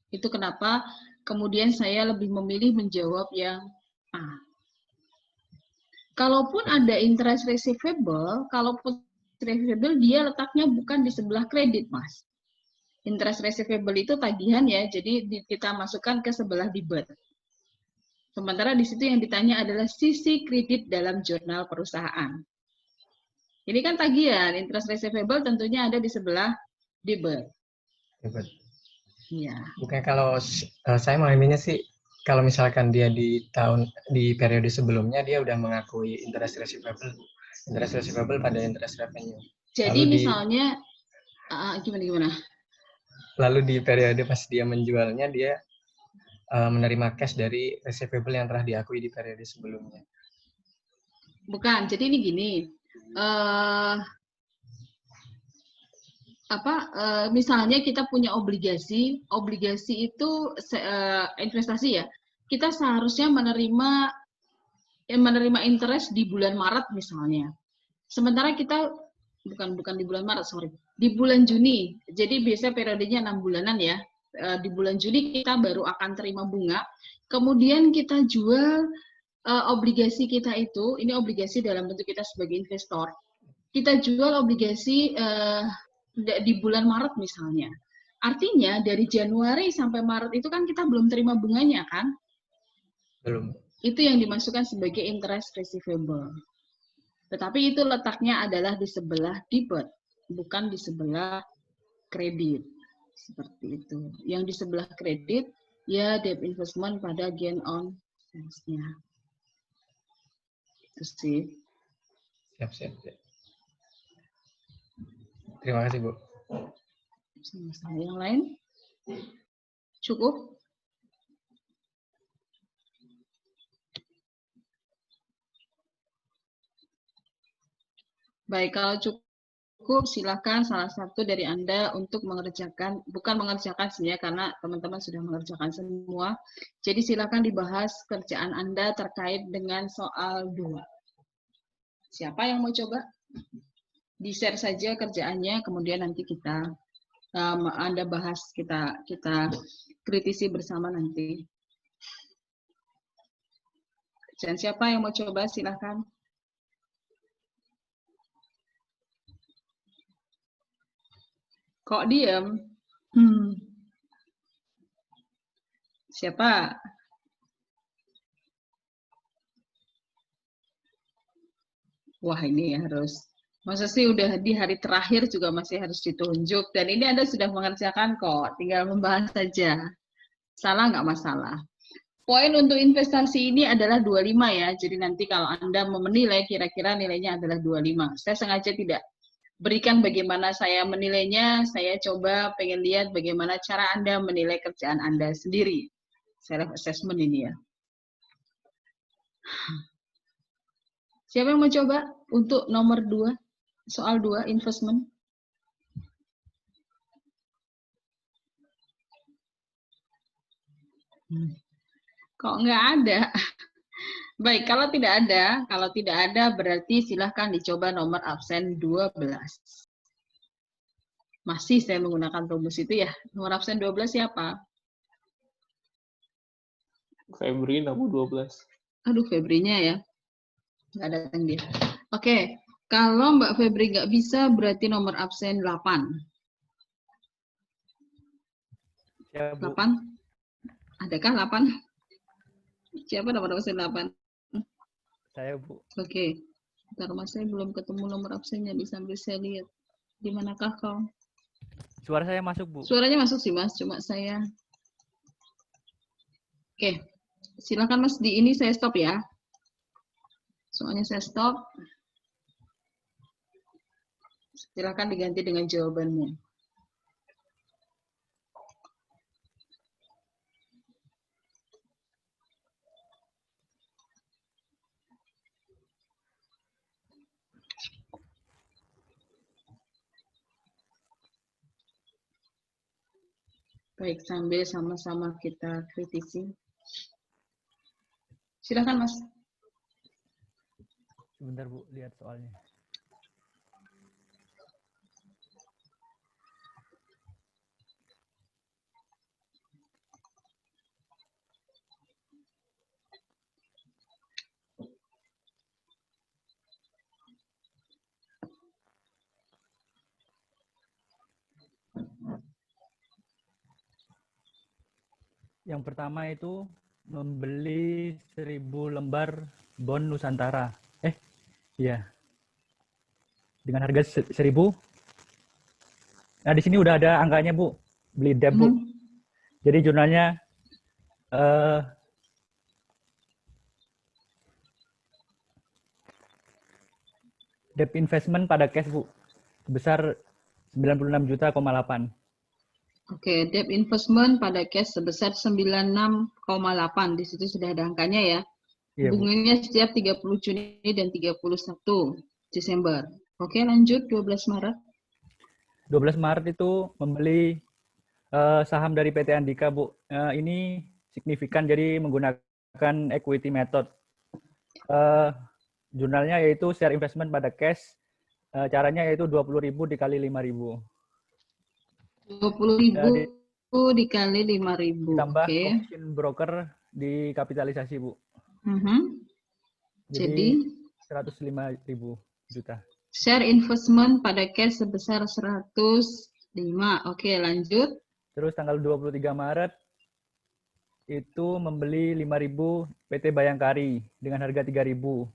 Itu kenapa kemudian saya lebih memilih menjawab yang A. Kalaupun ada interest receivable, dia letaknya bukan di sebelah kredit, Mas. Interest receivable itu tagihan ya, jadi kita masukkan ke sebelah debit. Sementara di situ yang ditanya adalah sisi kredit dalam jurnal perusahaan. Ini kan tagihan, interest receivable tentunya ada di sebelah debit. Debit. Iya. Bukannya kalau saya memahaminya sih, kalau misalkan dia di periode sebelumnya dia udah mengakui interest receivable pada interest revenue. Jadi lalu misalnya gimana? Lalu di periode pas dia menjualnya dia menerima cash dari receivable yang telah diakui di periode sebelumnya. Bukan, jadi ini gini. Misalnya kita punya obligasi itu investasi ya. Kita seharusnya menerima interest di bulan Maret misalnya. Sementara kita bukan di bulan Maret, sorry. Di bulan Juni. Jadi biasanya periodenya 6 bulanan ya. Di bulan Juni kita baru akan terima bunga. Kemudian kita jual obligasi kita itu, ini obligasi dalam bentuk kita sebagai investor. Kita jual obligasi di bulan Maret misalnya. Artinya dari Januari sampai Maret itu kan kita belum terima bunganya kan? Belum. Itu yang dimasukkan sebagai interest receivable. Tetapi itu letaknya adalah di sebelah debit, bukan di sebelah kredit. Seperti itu. Yang di sebelah kredit, ya debt investment pada gain on sales-nya. Itu sih. Siap. Terima kasih, Bu. Yang lain? Cukup? Baik, kalau cukup silakan salah satu dari Anda untuk mengerjakan, bukan mengerjakan sebenarnya karena teman-teman sudah mengerjakan semua. Jadi silakan dibahas kerjaan Anda terkait dengan soal 2. Siapa yang mau coba? Di-share saja kerjaannya, kemudian nanti kita Anda bahas, kita kritisi bersama nanti. Kerjaan siapa yang mau coba? Silakan. Kok diem? Siapa? Wah, ini harus. Masa sih udah di hari terakhir juga masih harus ditunjuk. Dan ini Anda sudah mengerjakan kok. Tinggal membahas saja. Salah nggak masalah. Poin untuk investasi ini adalah 25 ya. Jadi nanti kalau Anda mau menilai, kira-kira nilainya adalah 25. Saya sengaja tidak berikan bagaimana saya menilainya. Saya coba pengen lihat bagaimana cara Anda menilai kerjaan Anda sendiri. Self assessment ini ya. Siapa yang mau coba untuk nomor 2? Soal 2, investment. Kok nggak ada? Baik, kalau tidak ada berarti silahkan dicoba nomor absen 12. Masih saya menggunakan rumus itu ya. Nomor absen 12 siapa? Febri, namu 12. Aduh, Febrinya ya. Nggak datang dia. Oke, kalau Mbak Febri nggak bisa berarti nomor absen 8. Ya, Bu. 8? Adakah 8? Siapa nomor absen 8? Saya, Bu. Oke. Bentar, Mas, saya belum ketemu nomor absennya. Sambil saya lihat. Di manakah kau? Suara saya masuk, Bu. Suaranya masuk sih, Mas. Cuma saya... Oke. Silakan, Mas. Di ini saya stop ya. Soalnya saya stop. Silakan diganti dengan jawabannya. Baik, sambil sama-sama kita kritisi. Silakan, Mas. Sebentar, Bu, lihat soalnya. Yang pertama itu membeli 1000 lembar bon Nusantara. Iya. Dengan harga 1000. Nah, di sini udah ada angkanya, Bu. Beli DEP, Bu. Jadi jurnalnya DEP investment pada cash, Bu. Sebesar 96,8 juta. Oke, debt investment pada cash sebesar 96,8. Di situ sudah ada angkanya ya. Iya, Bu. Bunganya setiap 30 Juni dan 31 Desember. Oke, lanjut 12 Maret. 12 Maret itu membeli saham dari PT Andika, Bu. Ini signifikan, jadi menggunakan equity method. Jurnalnya yaitu share investment pada cash. Caranya yaitu 20.000 dikali 5.000. 20.000 dikali 5.000. Ditambah Oke. commission broker di kapitalisasi, Bu. Jadi 105.000 juta. Share investment pada cash sebesar 105. Oke, lanjut. Terus tanggal 23 Maret itu membeli 5.000 PT Bayangkari dengan harga 3.000.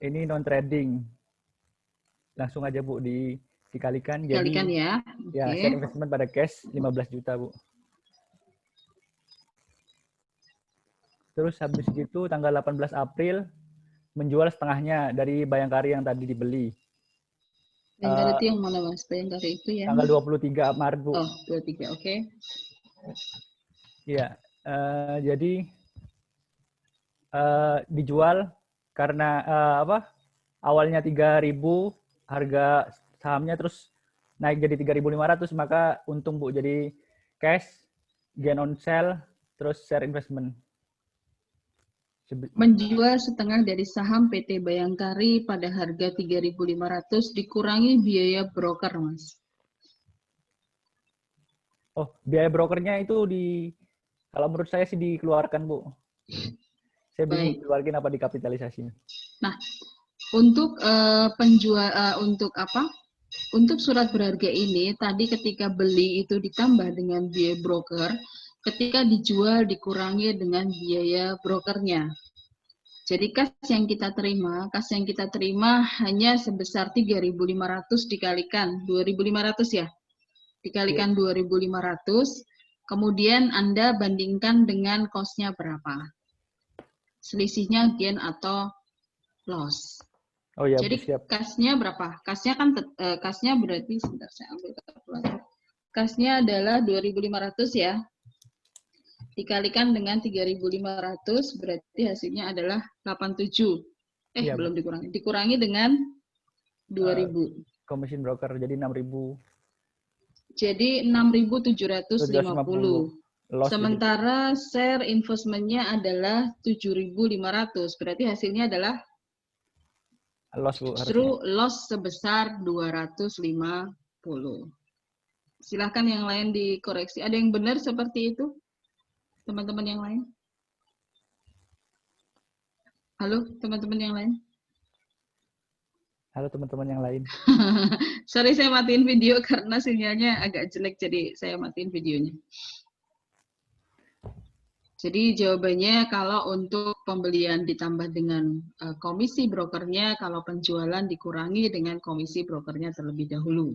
Ini non trading. Langsung aja, Bu, dikalikan. Dikalikan jadi ya. ya, Oke. share investment pada cash 15 juta, Bu. Terus habis itu tanggal 18 April menjual setengahnya dari Bayangkari yang tadi dibeli. Bayangkari itu yang mana, Mas? Bayangkari itu yang Tanggal 23 Maret, Bu. Oh, 23. Oke. Iya. Jadi dijual karena awalnya 3.000 harga sahamnya, terus naik jadi 3.500, maka untung, Bu. Jadi cash, gain on sell, terus share investment. Menjual setengah dari saham PT Bayangkari pada harga 3.500 dikurangi biaya broker, Mas. Oh, biaya brokernya itu kalau menurut saya sih dikeluarkan, Bu. Saya bingung dikeluarkan apa dikapitalisasi. Nah, untuk untuk surat berharga ini tadi ketika beli itu ditambah dengan biaya broker, ketika dijual dikurangi dengan biaya brokernya. Jadi kas yang kita terima hanya sebesar 3.500 dikalikan 2.500 ya. Dikalikan 2.500, kemudian Anda bandingkan dengan cost-nya berapa. Selisihnya gain atau loss. Oh ya, jadi kasnya berapa? Kasnya kan kasnya berarti sebentar saya ambil kalkulator. Kasnya adalah 2.500 ya. Dikalikan dengan 3.500 berarti hasilnya adalah 87. Iya, belum dikurangi. Dikurangi dengan 2.000. Commission broker jadi 6.000. Jadi 6.750. Loss jadi Sementara share investment-nya adalah 7.500. Berarti hasilnya adalah loss Bu justru harusnya. loss sebesar 250. Silahkan yang lain dikoreksi. Ada yang benar seperti itu? Teman-teman yang lain? Halo, teman-teman yang lain? Halo teman-teman yang lain. Sorry, saya matiin video karena sinyalnya agak jelek, jadi saya matiin videonya. Jadi jawabannya kalau untuk pembelian ditambah dengan komisi brokernya, kalau penjualan dikurangi dengan komisi brokernya terlebih dahulu.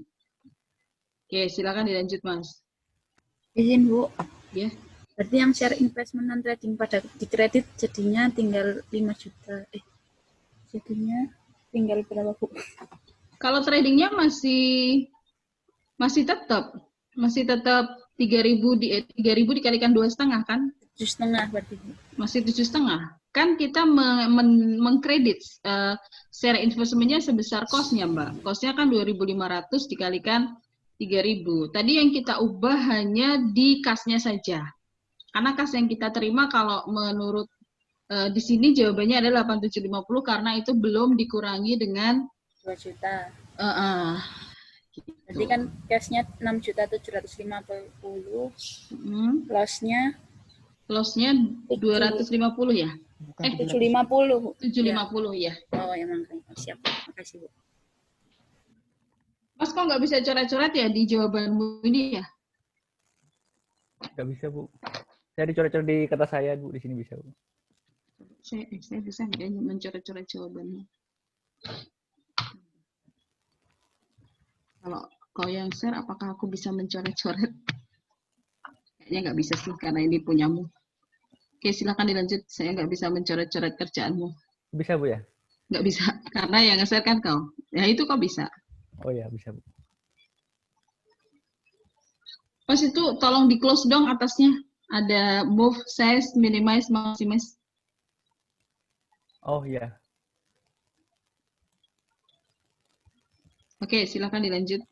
Oke, silakan dilanjut, Mas. Izin Bu. Ya. Berarti yang share investment non trading pada di kredit jadinya tinggal 5 juta. Jadinya tinggal berapa Bu? Kalau tradingnya masih tetap 3.000 dikalikan 2,5 kan? 7,5 berarti Bu. Masih 7,5. Kan kita mengkredit share investment-nya sebesar cost-nya, Mbak. Cost-nya kan 2.500 dikalikan 3.000. Tadi yang kita ubah hanya di kas-nya saja. Karena kas yang kita terima kalau menurut di sini jawabannya adalah 8.750 karena itu belum dikurangi dengan 2 juta. Gitu. Berarti kan cashnya 6.750. Loss-nya 250 ya? Bukan 750 Bu. 750 ya. Oh ya, siap. Makasih Bu. Mas kok nggak bisa coret-coret ya di jawabanmu ini ya? Nggak bisa Bu. Saya dicoret-coret di kata saya Bu, di sini bisa Bu. Saya bisa nggak mencoret-coret jawabannya? Kalau yang share, apakah aku bisa mencoret-coret? Kayaknya nggak bisa sih, karena ini punyamu. Oke, silakan dilanjut. Saya nggak bisa mencoret-coret kerjaanmu. Bisa Bu ya? Nggak bisa, karena yang nge-share kan kau. Ya itu kau bisa. Oh ya, bisa Bu. Pas itu tolong di-close dong atasnya. Ada move, size, minimize, maximize. Oh iya. Oke, silakan dilanjut.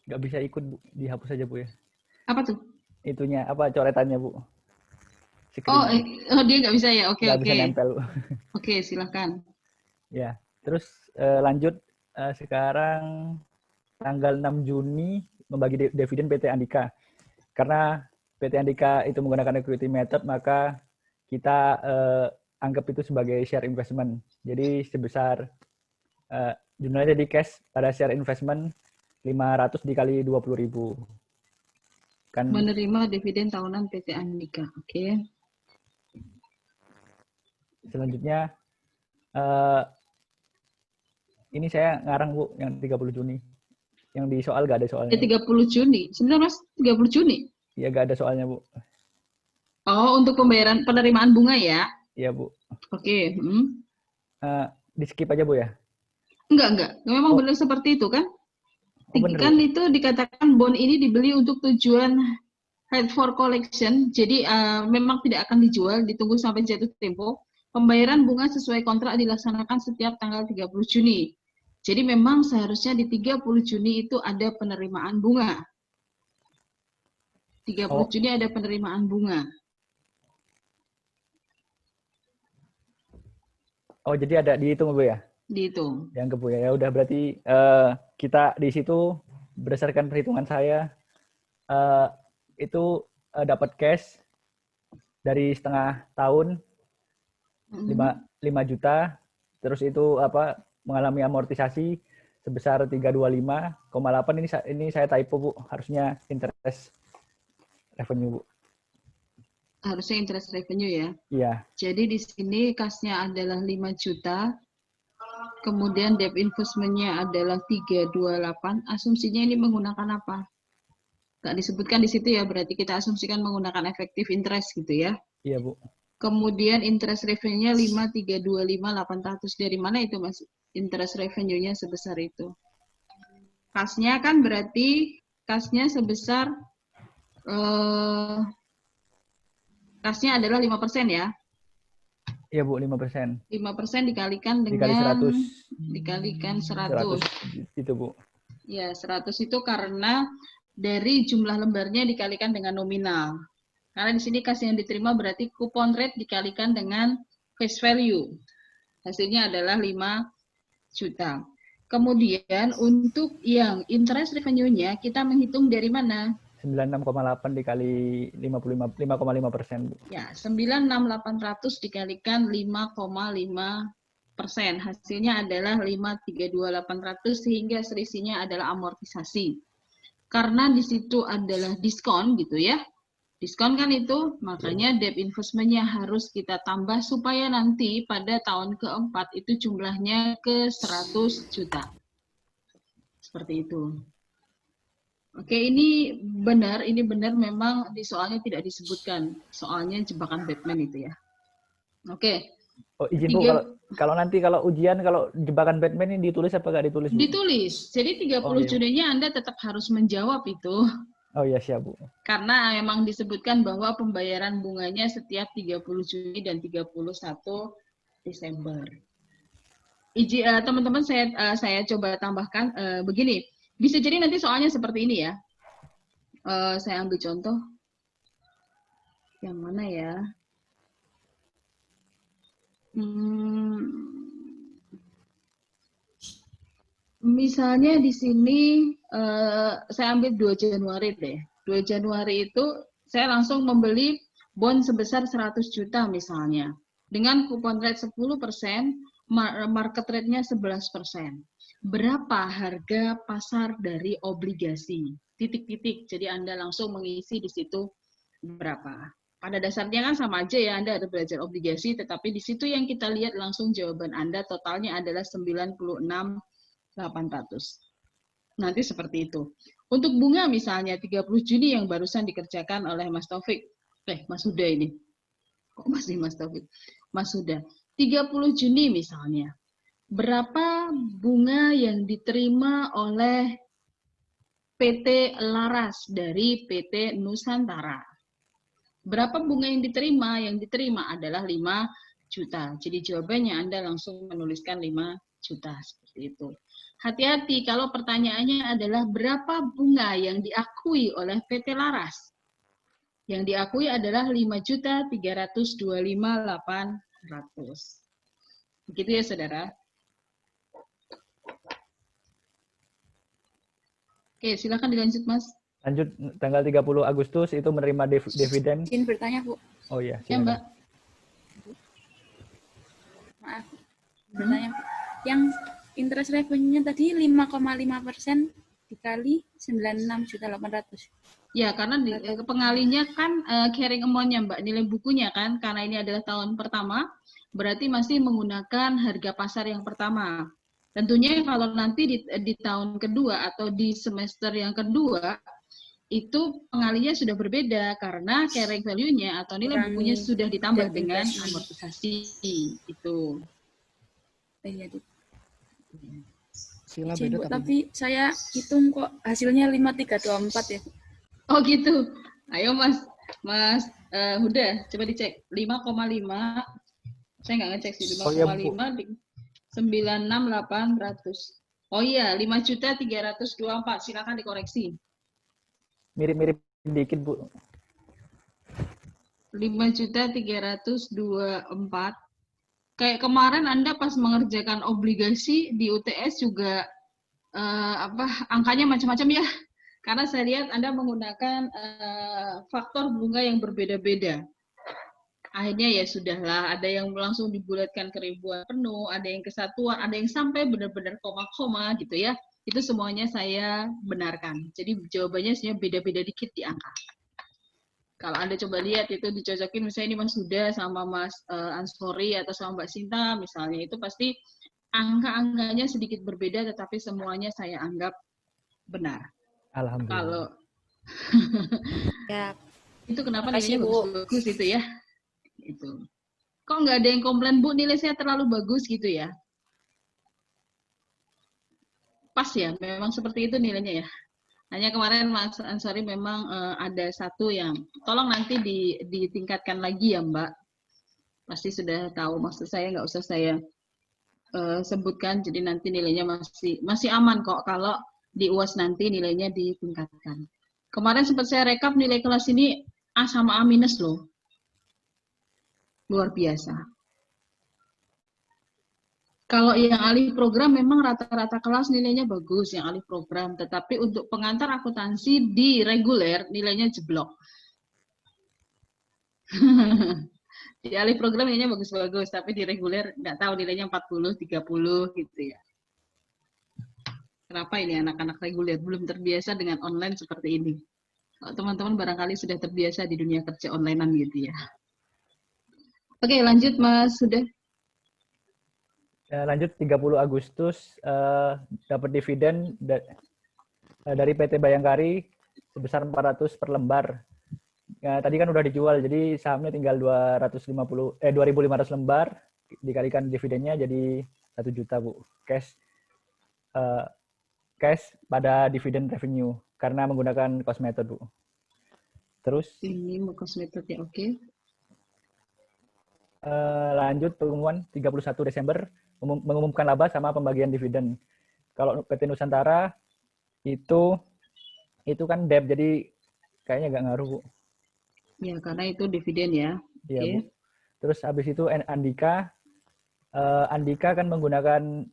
Nggak bisa ikut Bu, dihapus aja Bu ya. Apa tuh? Itunya, apa coretannya Bu? Oh, dia nggak bisa ya? Oke. Nggak bisa nempel Bu. Oke, silakan. Ya, terus lanjut sekarang tanggal 6 Juni membagi dividen PT Andika. Karena PT Andika itu menggunakan equity method, maka kita anggap itu sebagai share investment. Jadi sebesar jumlahnya jadi cash pada share investment 500 dikali 20.000. Kan Menerima dividen tahunan PT Andika. Oke. Selanjutnya ini saya ngarang Bu yang 30 Juni. Yang di soal nggak ada soalnya. 30 Juni. Sebentar Mas, 30 Juni? Iya, nggak ada soalnya Bu. Oh, untuk penerimaan bunga ya? Iya Bu. Oke. Di skip aja Bu ya? Enggak. Memang benar seperti itu kan? Bener, Kan Bu. itu dikatakan bond ini dibeli untuk tujuan held for collection. Jadi memang tidak akan dijual, ditunggu sampai jatuh tempo. Pembayaran bunga sesuai kontrak dilaksanakan setiap tanggal 30 Juni. Jadi memang seharusnya di 30 Juni itu ada penerimaan bunga. 30 Juni ada penerimaan bunga. Oh, jadi ada dihitung Bu ya? Dihitung. Yang Bu ya. Ya udah berarti kita di situ berdasarkan perhitungan saya itu dapat cash dari setengah tahun 5 juta, terus itu mengalami amortisasi sebesar 325,8. Ini saya typo Bu, harusnya interest revenue Bu. Harusnya interest revenue ya. Iya. Jadi di sini kasnya adalah 5 juta. Kemudian debt investment-nya adalah 328. Asumsinya ini menggunakan apa? Nggak disebutkan di situ ya, berarti kita asumsikan menggunakan effective interest gitu ya. Iya Bu. Kemudian interest revenue-nya 5.325.800. Dari mana itu Mas? Interest revenue-nya sebesar itu. Kasnya kan berarti kasnya sebesar kasnya adalah 5% ya. Iya Bu, 5%. 5% dikalikan Dikali dengan 100. dikalikan 100 100. itu Bu. Ya, 100 itu karena dari jumlah lembarnya dikalikan dengan nominal. Karena di sini kas yang diterima berarti coupon rate dikalikan dengan face value. Hasilnya adalah 5 juta. Kemudian untuk yang interest revenue-nya kita menghitung dari mana? 96,8 dikali 5,5%. Ya, 96.800 dikalikan 5,5%. Hasilnya adalah 532.800 sehingga selisihnya adalah amortisasi. Karena di situ adalah diskon gitu ya. Diskon kan itu, makanya debt investment-nya harus kita tambah supaya nanti pada tahun keempat itu jumlahnya ke 100 juta. Seperti itu. Oke, ini benar memang di soalnya tidak disebutkan. Soalnya jebakan Batman itu ya. Oke. Oh, izin Bu, kalau nanti kalau ujian kalau jebakan Batman ini ditulis apa nggak ditulis Bu? Ditulis. Jadi 30 Juninya Anda tetap harus menjawab itu. Oh iya siap Bu. Karena memang disebutkan bahwa pembayaran bunganya setiap 30 Juni dan 31 Desember. Teman-teman saya coba tambahkan begini. Bisa jadi nanti soalnya seperti ini ya. Saya ambil contoh. Yang mana ya? Misalnya di sini saya ambil 2 Januari deh. 2 Januari itu saya langsung membeli bond sebesar 100 juta misalnya. Dengan coupon rate 10%, market rate-nya 11%. Berapa harga pasar dari obligasi? Titik-titik. Jadi Anda langsung mengisi di situ berapa. Pada dasarnya kan sama aja ya, Anda ada belajar obligasi, tetapi di situ yang kita lihat langsung jawaban Anda totalnya adalah 96.800. Nanti seperti itu. Untuk bunga misalnya 30 Juni yang barusan dikerjakan oleh Mas Taufik. Mas Huda ini. Kok masih Mas Taufik? Mas Huda. 30 Juni misalnya. Berapa bunga yang diterima oleh PT Laras dari PT Nusantara? Berapa bunga yang diterima? Yang diterima adalah 5 juta. Jadi jawabannya Anda langsung menuliskan 5 juta. Seperti itu. Hati-hati kalau pertanyaannya adalah berapa bunga yang diakui oleh PT Laras? Yang diakui adalah 5.325.800. Begitu ya, Saudara? Oke, silakan dilanjut, Mas. Lanjut, tanggal 30 Agustus itu menerima dividen. Izin bertanya, Bu. Oh iya, ya, Mbak. Maaf, bertanya. Yang interest revenue-nya tadi 5,5% dikali 96.800. Ya, karena pengalinya kan carrying amount-nya, Mbak, nilai bukunya kan, karena ini adalah tahun pertama, berarti masih menggunakan harga pasar yang pertama. Tentunya kalau nanti di tahun kedua atau di semester yang kedua, itu pengalinya sudah berbeda karena carrying value-nya atau nilai bukunya sudah ditambah dengan amortisasi. Itu. Beda, tapi saya hitung kok hasilnya 5324 ya. Oh gitu. Ayo Mas Huda, coba dicek. 5,5. Saya nggak ngecek sih. 5,5 96.800. Oh iya, 5.324. Silakan dikoreksi. Mirip-mirip dikit, Bu. 5.324. Kayak kemarin Anda pas mengerjakan obligasi di UTS juga angkanya macam-macam ya. Karena saya lihat Anda menggunakan faktor bunga yang berbeda-beda. Akhirnya ya sudahlah, ada yang langsung dibulatkan ke ribuan penuh, ada yang kesatuan, ada yang sampai benar-benar koma-koma gitu ya. Itu semuanya saya benarkan. Jadi jawabannya sebenarnya beda-beda dikit di angka. Kalau Anda coba lihat itu dicocokin misalnya ini Mas Huda sama Mas Ansori atau sama Mbak Sinta misalnya, itu pasti angka-angkanya sedikit berbeda tetapi semuanya saya anggap benar. Alhamdulillah. Kalau ya, itu kenapa nilainya bagus itu ya? Itu. Kok nggak ada yang komplain, Bu, nilai saya terlalu bagus gitu ya? Pas ya, memang seperti itu nilainya ya. Hanya kemarin Mas Ansori memang ada satu yang tolong nanti ditingkatkan lagi ya Mbak. Pasti sudah tahu, maksud saya nggak usah saya sebutkan, jadi nanti nilainya masih aman kok kalau di UAS nanti nilainya ditingkatkan. Kemarin sempat saya rekap nilai kelas ini A sama A minus loh. Luar biasa. Kalau yang alih program memang rata-rata kelas nilainya bagus yang alih program, tetapi untuk pengantar akuntansi di reguler nilainya jeblok. Di alih program nilainya bagus-bagus, tapi di reguler nggak tahu nilainya 40, 30 gitu ya. Kenapa ini anak-anak reguler belum terbiasa dengan online seperti ini? Teman-teman barangkali sudah terbiasa di dunia kerja onlinean gitu ya. Oke, lanjut Mas, sudah. Lanjut 30 Agustus dapat dividen dari PT Bayangkari sebesar 400 per lembar. Tadi kan udah dijual, jadi sahamnya tinggal 2.500 lembar, dikalikan dividennya jadi 1 juta, Bu. Cash pada dividen revenue karena menggunakan cost method, Bu. Terus ini mau cost method ya, oke. Lanjut pengumuman 31 Desember mengumumkan laba sama pembagian dividen. Kalau PT Nusantara itu kan debt, jadi kayaknya nggak ngaruh, Bu. Ya, karena itu dividen ya. Iya, Oke. Bu. Terus habis itu Andika kan menggunakan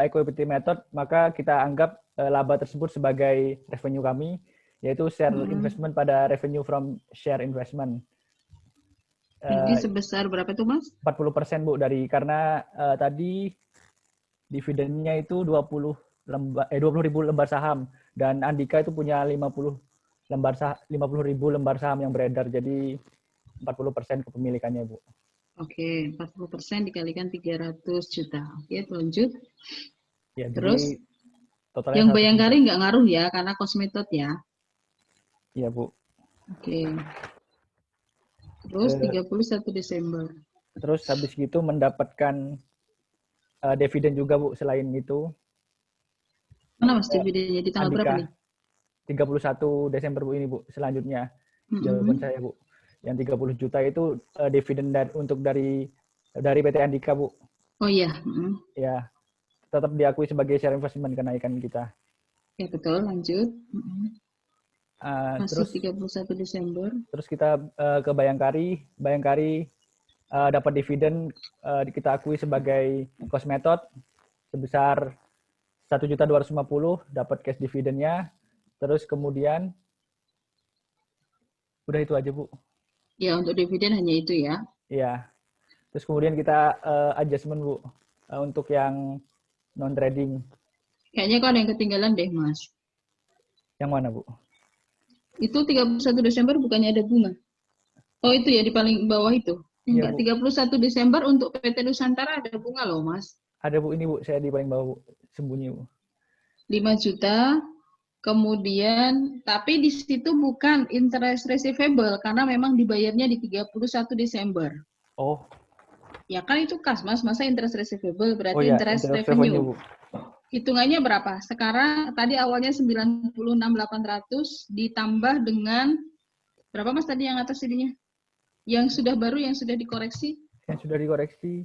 equity method, maka kita anggap laba tersebut sebagai revenue kami, yaitu share investment pada revenue from share investment. Jadi sebesar berapa tuh Mas? 40%, Bu, karena tadi dividennya itu 20.000 lembar saham dan Andika itu punya 50.000 lembar saham yang beredar, jadi 40% kepemilikannya, Bu. Oke, 40% dikalikan 300 juta. Oke, lanjut. Ya, terus totalnya yang Bayangkari nggak ngaruh ya karena cost method ya. Iya, Bu. Oke. Terus 31 Desember. Terus habis gitu mendapatkan dividen juga, Bu, selain itu. Mana Mas dividennya di tanggal berapa nih? 31 Desember, Bu, ini, Bu. Selanjutnya jawaban saya, Bu. Yang 30 juta itu dividen dari PT Andika, Bu. Oh iya. Ya, tetap diakui sebagai share investment kenaikan kita. Ya betul, lanjut. Masih Terus 31 Desember. Terus kita ke Bayangkari. Bayangkari dapat dividen kita akui sebagai cost method sebesar 1.250.000, dapat cash dividennya. Terus kemudian udah itu aja, Bu. Ya, untuk dividen hanya itu ya. Iya. Terus kemudian kita adjustment, Bu, untuk yang non trading. Kayaknya kok ada yang ketinggalan deh, Mas. Yang mana, Bu? Itu 31 Desember bukannya ada bunga? Oh, itu ya di paling bawah itu. Enggak, ya, 31 Desember untuk PT Nusantara ada bunga loh, Mas. Ada, Bu, ini, Bu. Saya di paling bawah, Bu. Sembunyi, Bu. 5 juta. Kemudian, tapi di situ bukan interest receivable karena memang dibayarnya di 31 Desember. Oh. Ya kan itu kas, Mas. Masa interest receivable berarti ya, interest revenue. Hitungannya berapa? Sekarang tadi awalnya 96.800 ditambah dengan berapa, Mas, tadi yang atas ininya? Yang sudah baru, yang sudah dikoreksi? Yang sudah dikoreksi.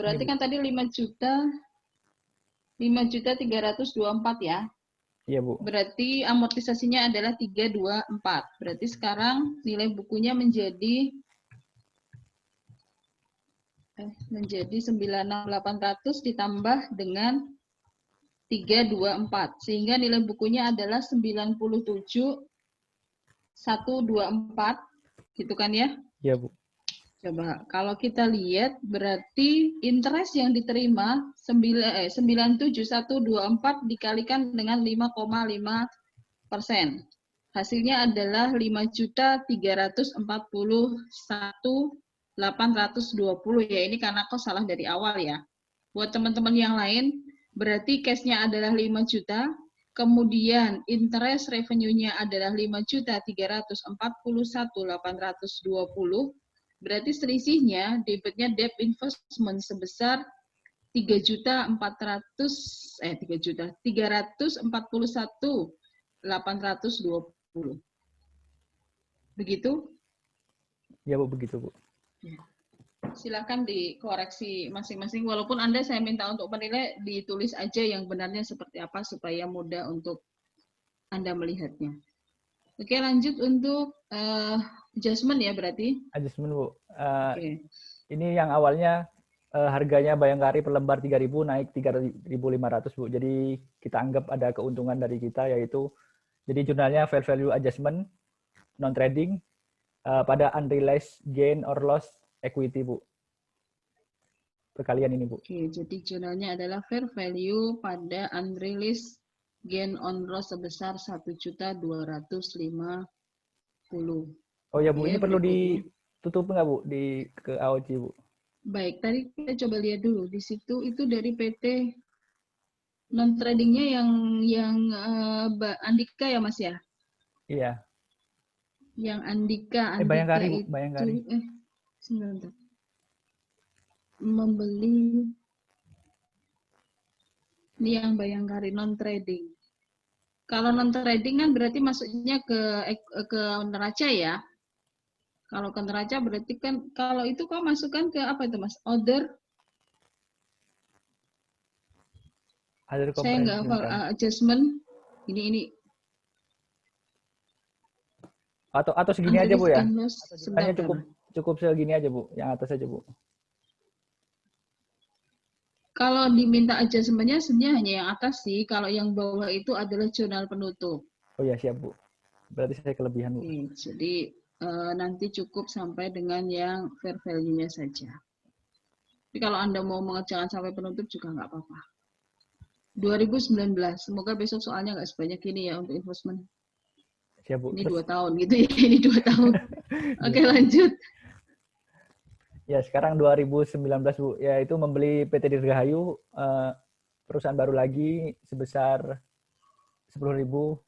Berarti kan tadi 5.324 ya? Iya, Bu. Berarti amortisasinya adalah 324. Berarti sekarang nilai bukunya menjadi 96.800 ditambah dengan 324. Sehingga nilai bukunya adalah 97.124. Gitu kan ya? Iya, Bu. Coba kalau kita lihat berarti interest yang diterima 97.124 dikalikan dengan 5,5%. Hasilnya adalah 5.341.820 ya. Ini karena kok salah dari awal ya. Buat teman-teman yang lain berarti cash-nya adalah 5 juta, kemudian interest revenue-nya adalah 5.341.820. Berarti selisihnya debitnya debt investment sebesar 341.820. Begitu? Ya, Bu, begitu, Bu. Ya. Silakan dikoreksi masing-masing. Walaupun Anda saya minta untuk penilai ditulis aja yang benarnya seperti apa supaya mudah untuk Anda melihatnya. Oke, lanjut untuk adjustment ya berarti. Adjustment, Bu. Oke. Ini yang awalnya harganya Bayangkari per lembar 3.000 naik 3.500, Bu. Jadi kita anggap ada keuntungan dari kita, yaitu jadi jurnalnya fair value adjustment non trading pada unrealized gain or loss equity, Bu. Perkalian ini, Bu. Oke, jadi jurnalnya adalah fair value pada unrealized gain on loss sebesar 1.250.000. Oh ya, Bu, Oke, ini perlu berikutnya. ditutup nggak, Bu, di ke AOC, Bu? Baik, tadi kita coba lihat dulu di situ itu dari PT non tradingnya yang Andika ya Mas ya? Iya. Yang Andika Bayangkari, Bu, itu Bayangkari. sebentar. Membeli ini yang Bayangkari non trading. Kalau non trading kan berarti masuknya ke neraca ya. Kalau ke neraca berarti kan kalau itu kau masukkan ke apa itu Mas? Order. Ada Saya nggak hafal adjustment. Ini atau segini aja, Bu ya. Sebentar, Cukup segini aja, Bu. Yang atas aja, Bu. Kalau diminta adjustment-nya sebenarnya hanya yang atas sih. Kalau yang bawah itu adalah jurnal penutup. Oh ya, siap, Bu. Berarti saya kelebihan, Bu. Oke, jadi nanti cukup sampai dengan yang fair value-nya saja. Tapi kalau Anda mau mengerjakan sampai penutup juga nggak apa-apa. 2019, semoga besok soalnya nggak sebanyak ini ya untuk investment. Siap, Bu. Ini 2 tahun gitu ya, ini 2 tahun. Oke, lanjut. Ya, sekarang 2019, Bu. Yaitu membeli PT Dirgahayu, perusahaan baru lagi sebesar 10.000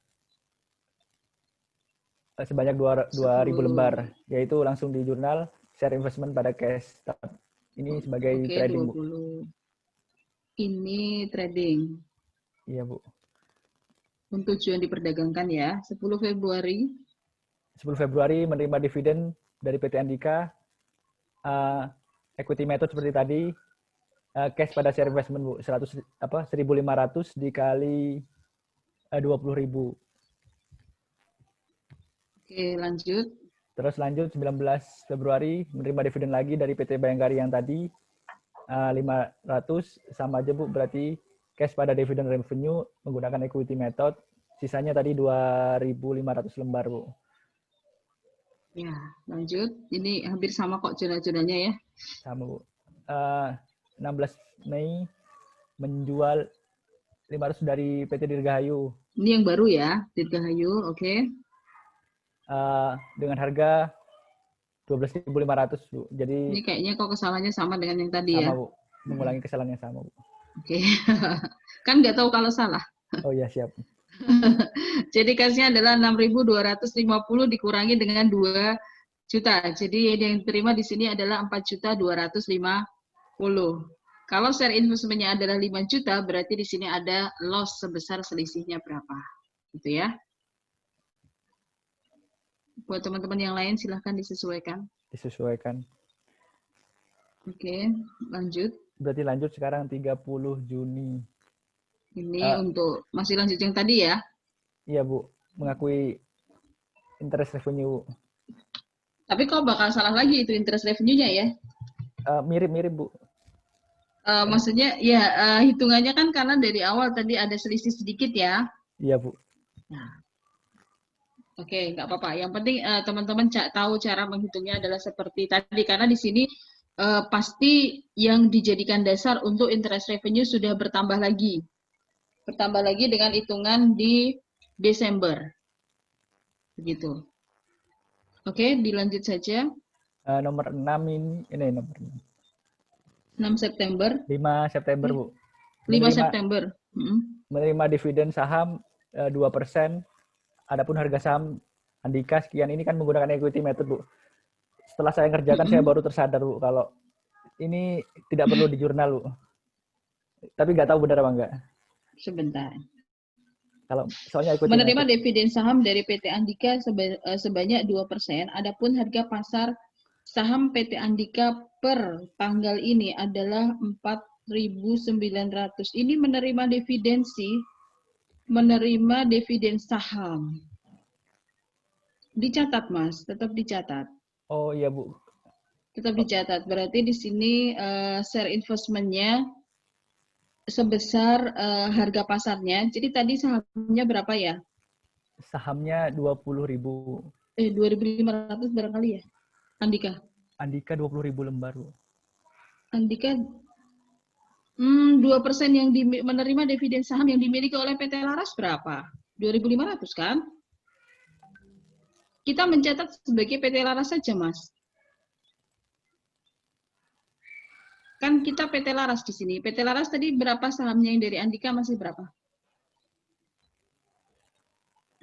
sebanyak 2.000 lembar, yaitu langsung di jurnal share investment pada cash. Ini sebagai trading, 20. Bu. Ini trading. Iya, Bu. Untuk tujuan diperdagangkan ya. 10 Februari. 10 Februari menerima dividen dari PT Andika. Equity method seperti tadi. Cash pada share investment, Bu. 1.500 dikali 20.000. Oke, lanjut. Terus lanjut 19 Februari menerima dividen lagi dari PT Bayangkari yang tadi 500 sama aja, Bu, berarti cash pada dividen revenue menggunakan equity method, sisanya tadi 2.500 lembar, Bu. Ya, lanjut. Ini hampir sama kok jurnal-jurnalnya ya. Sama, Bu. 16 Mei menjual 500 dari PT Dirgahayu. Ini yang baru ya, Dirgahayu, oke. Dengan harga 12.500, Bu. Jadi ini kayaknya kok kesalahannya sama dengan yang tadi ya. Sama, Bu. Mengulangi kesalahan yang sama, Bu. Oke. Kan nggak tahu kalau salah. Oh ya, siap. Jadi kasnya adalah 6.250 dikurangi dengan 2 juta. Jadi yang diterima di sini adalah 4.250. Kalau share investment-nya adalah 5 juta, berarti di sini ada loss sebesar selisihnya berapa. Gitu ya. Buat teman-teman yang lain silahkan disesuaikan. Disesuaikan. Oke, lanjut. Berarti lanjut sekarang 30 Juni. Ini untuk masih lanjut yang tadi ya? Iya, Bu. Mengakui interest revenue. Tapi kok bakal salah lagi itu interest revenue-nya ya? Mirip-mirip, Bu. Maksudnya ya hitungannya kan karena dari awal tadi ada selisih sedikit ya? Iya, Bu. Nah. Oke, nggak apa-apa. Yang penting teman-teman tahu cara menghitungnya adalah seperti tadi. Karena di sini pasti yang dijadikan dasar untuk interest revenue sudah bertambah lagi. Bertambah lagi dengan hitungan di Desember. Begitu. Oke, dilanjut saja. Nomor 6 ini nomor 6 September. 5 September, Bu. 5 September. Menerima dividen saham 2%. Adapun harga saham Andika sekian, ini kan menggunakan equity method, Bu. Setelah saya ngerjakan, saya baru tersadar, Bu, kalau ini tidak perlu di jurnal, Bu. Tapi nggak tahu benar apa enggak. Sebentar. Kalau soalnya equity menerima method. dividen saham dari PT Andika sebanyak 2%. Adapun harga pasar saham PT Andika per tanggal ini adalah 4.900. Ini menerima dividen sih, menerima dividen saham. Dicatat, Mas, tetap dicatat. Oh iya, Bu. Tetap dicatat. Berarti di sini share investment-nya sebesar harga pasarnya. Jadi tadi sahamnya berapa ya? Sahamnya 20.000. 2.500 barangkali ya? Andika. Andika 20.000 lembar, Bu. Andika 2% yang menerima dividen saham yang dimiliki oleh PT Laras berapa? 2.500 kan? Kita mencatat sebagai PT Laras saja, Mas. Kan kita PT Laras di sini. PT Laras tadi berapa sahamnya yang dari Andika masih berapa?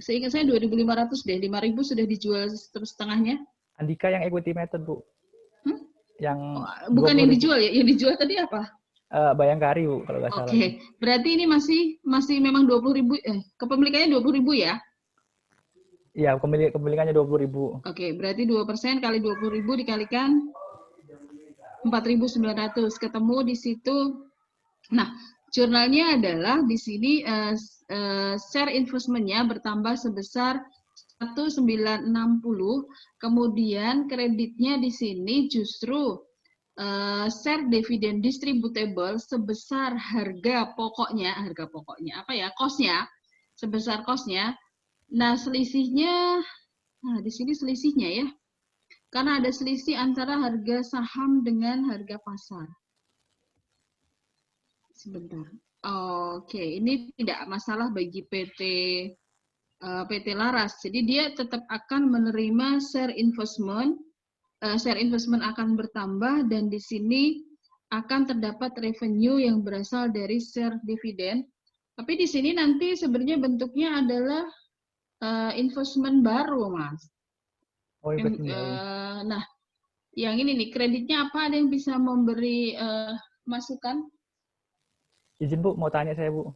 Seingat saya 2.500 deh. 5.000 sudah dijual terus setengahnya. Andika yang equity method, Bu. Yang bukan yang dijual ya. Yang dijual tadi apa? Bayangkari, Bu, kalau nggak salah. Oke. Berarti ini masih memang 20.000 kepemilikannya 20.000 ya? Iya, kepemilikannya 20.000. Oke, berarti 2% kali 20.000 dikalikan 4.900, ketemu di situ. Nah, jurnalnya adalah di sini share investment-nya bertambah sebesar 1.960, kemudian kreditnya di sini justru share dividen distributable sebesar harga pokoknya apa ya, cost-nya, sebesar cost-nya. Nah, selisihnya, nah di sini selisihnya ya. Karena ada selisih antara harga saham dengan harga pasar. Sebentar. Oke, ini tidak masalah bagi PT Laras. Jadi dia tetap akan menerima share investment. Share investment akan bertambah dan di sini akan terdapat revenue yang berasal dari share dividen. Tapi di sini nanti sebenarnya bentuknya adalah investment baru, Mas. Oh, investment baru. Nah, yang ini nih, kreditnya apa? Ada yang bisa memberi masukan? Izin, Bu, mau tanya saya, Bu.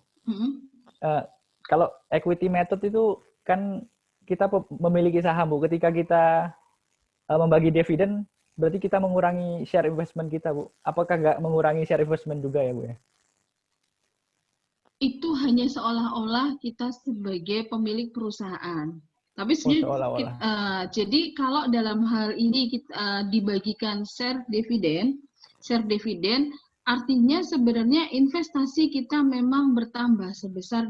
Kalau equity method itu kan kita memiliki saham, Bu. Ketika kita membagi dividen, berarti kita mengurangi share investment kita, Bu. Apakah nggak mengurangi share investment juga ya, Bu ya? Itu hanya seolah-olah kita sebagai pemilik perusahaan. Tapi jadi kalau dalam hal ini kita dibagikan share dividen artinya sebenarnya investasi kita memang bertambah sebesar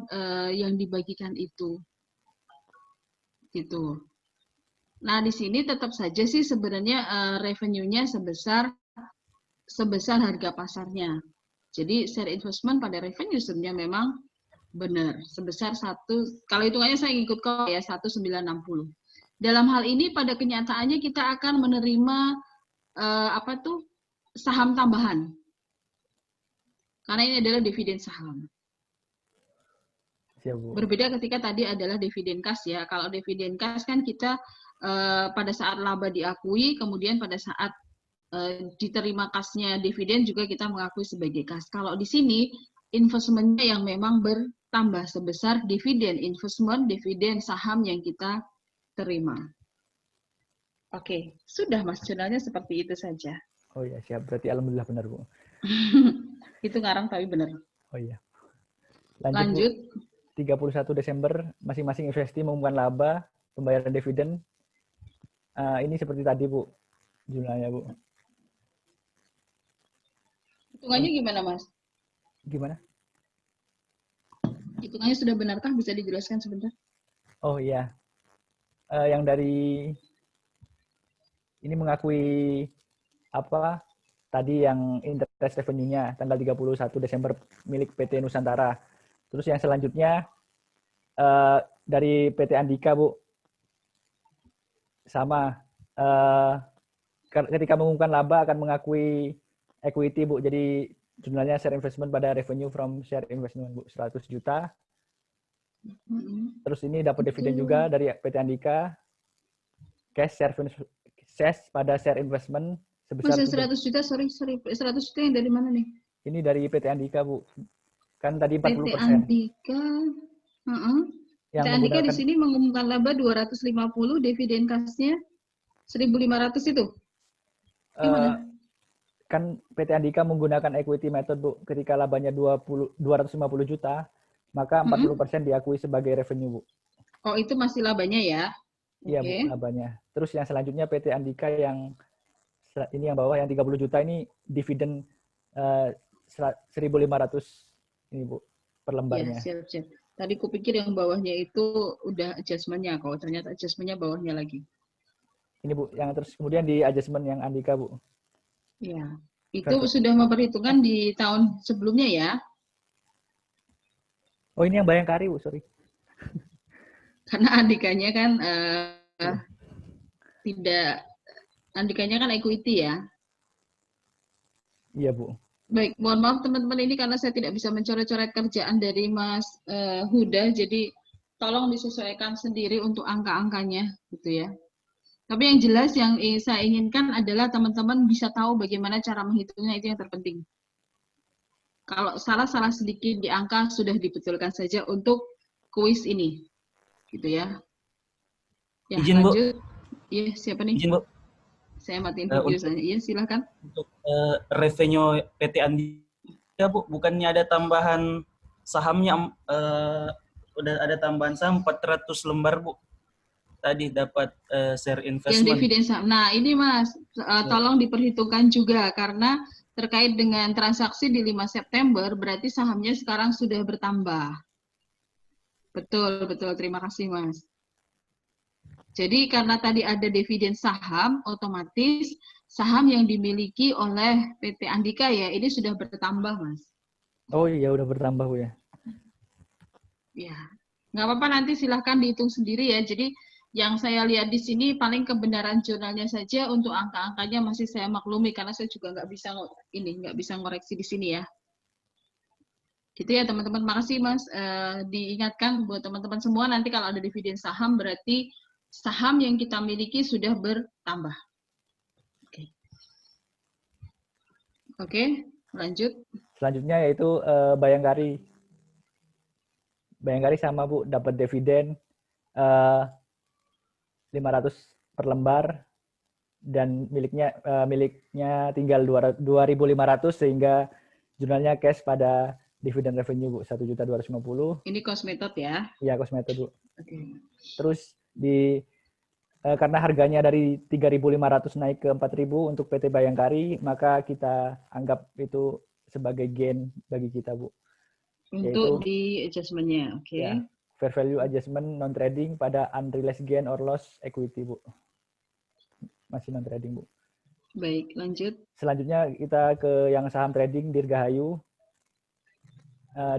yang dibagikan itu. Gitu. Nah, di sini tetap saja sih sebenarnya revenue-nya sebesar harga pasarnya. Jadi share investment pada revenue sebenarnya memang benar sebesar kalau hitungannya saya ikut kok ya 1.960. Dalam hal ini pada kenyataannya kita akan menerima saham tambahan. Karena ini adalah dividen saham. Siap, Bu. Berbeda ketika tadi adalah dividen kas ya. Kalau dividen kas kan kita pada saat laba diakui, kemudian pada saat diterima kasnya dividen juga kita mengakui sebagai kas. Kalau di sini investmentnya yang memang bertambah sebesar dividen dividen saham yang kita terima. Oke, sudah Mas, jurnalnya seperti itu saja. Oh iya, siap. Berarti alhamdulillah benar, Bu. Itu ngarang tapi benar. Oh iya. Lanjut. Bu, 31 Desember masing-masing investasi mengumumkan laba, pembayaran dividen. Ini seperti tadi, Bu. Jurnalnya, Bu. Hitungannya gimana, Mas? Gimana? Hitungannya sudah benarkah? Bisa dijelaskan sebentar? Oh iya. Yang dari ini mengakui apa tadi yang interest revenue-nya tanggal 31 Desember milik PT Nusantara. Terus yang selanjutnya dari PT Andika, Bu. Sama. Ketika mengumumkan laba akan mengakui equity, Bu. Jadi jumlahnya share investment pada revenue from share investment, Bu, 100 juta. Terus ini dapat dividen juga dari PT Andika. Cash pada share investment sebesar 100 juta, sorry. 100 juta yang dari mana nih? Ini dari PT Andika, Bu. Kan tadi 40%. PT Andika. PT Andika di sini mengumumkan laba 250, dividen kasnya 1.500 itu. Gimana? Kan PT Andika menggunakan equity method, Bu. Ketika labanya 250 juta, maka 40% diakui sebagai revenue, Bu. Oh, itu masih labanya ya? Iya, Bu, labanya. Terus yang selanjutnya PT Andika yang ini yang bawah yang 30 juta ini dividen 1.500 ini, Bu, per Ya, lembarnya. siap-siap. Tadi kupikir yang bawahnya itu udah adjustment-nya, kalau ternyata adjustment-nya bawahnya lagi. Ini, Bu, yang terus kemudian di adjustment yang Andika, Bu. Ya, itu sudah memperhitungkan di tahun sebelumnya ya? Oh, ini yang Bayangkari, Bu, sorry. Karena Andikanya kan tidak, Andikanya kan equity ya? Iya, Bu. Baik, mohon maaf teman-teman ini karena saya tidak bisa mencoret-coret kerjaan dari Mas Huda, jadi tolong disesuaikan sendiri untuk angka-angkanya, gitu ya. Tapi yang jelas yang saya inginkan adalah teman-teman bisa tahu bagaimana cara menghitungnya, itu yang terpenting. Kalau salah-salah sedikit di angka sudah dibetulkan saja untuk kuis ini, gitu ya. Ya, Izin, Bu. lanjut. Iya, siapa nih? Izin, Bu. Saya matiin video saya. Iya, silakan. Untuk revenue PT Andika, Bu, bukannya ada tambahan sahamnya, udah ada tambahan saham 400 lembar, Bu. Tadi dapat share investment. Yang dividen saham. Nah, ini Mas, tolong diperhitungkan juga karena terkait dengan transaksi di 5 September, berarti sahamnya sekarang sudah bertambah. Betul, betul. Terima kasih, Mas. Jadi karena tadi ada dividen saham, otomatis saham yang dimiliki oleh PT Andika ya, ini sudah bertambah, Mas. Oh iya, udah bertambah, Bu, ya. Ya, nggak apa-apa, nanti silahkan dihitung sendiri ya. Jadi yang saya lihat di sini paling kebenaran jurnalnya saja, untuk angka-angkanya masih saya maklumi karena saya juga nggak bisa ngoreksi di sini ya. Gitu ya teman-teman. Makasih Mas. Diingatkan buat teman-teman semua, nanti kalau ada dividen saham berarti saham yang kita miliki sudah bertambah. Oke, lanjut. Selanjutnya yaitu Bayangkari. Bayangkari sama, Bu, dapat dividen 500 per lembar dan miliknya tinggal 2.500 sehingga jurnalnya cash pada dividen revenue, Bu, 1.250.000. Ini cost method ya? Iya, cost method, Bu. Oke. Terus karena harganya dari 3.500 naik ke 4.000 untuk PT Bayangkari, maka kita anggap itu sebagai gain bagi kita, Bu. Untuk di adjustment-nya, oke. Ya, fair value adjustment non trading pada unrealized gain or loss equity, Bu. Masih non trading, Bu. Baik, lanjut. Selanjutnya kita ke yang saham trading Dirgahayu.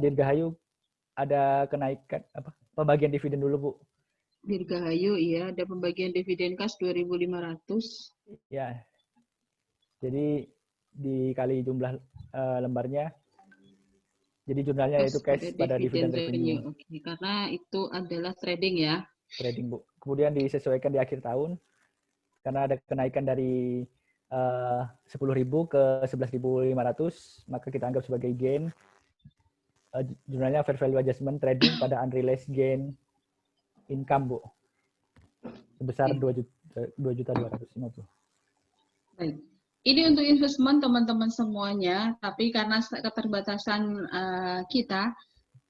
Dirgahayu ada kenaikan pembagian dividen dulu, Bu. Dirgahayu iya, ada pembagian dividen kas 2.500. Ya. Jadi dikali jumlah lembarnya. Jadi jurnalnya itu cash pada dividen revenue. Oke, karena itu adalah trading ya. Trading, Bu. Kemudian disesuaikan di akhir tahun karena ada kenaikan dari 10.000 ke 11.500, maka kita anggap sebagai gain. Jurnalnya fair value adjustment trading pada unrealized gain income, Bu. Sebesar 2.250.000. Baik. Ini untuk investment teman-teman semuanya, tapi karena keterbatasan kita,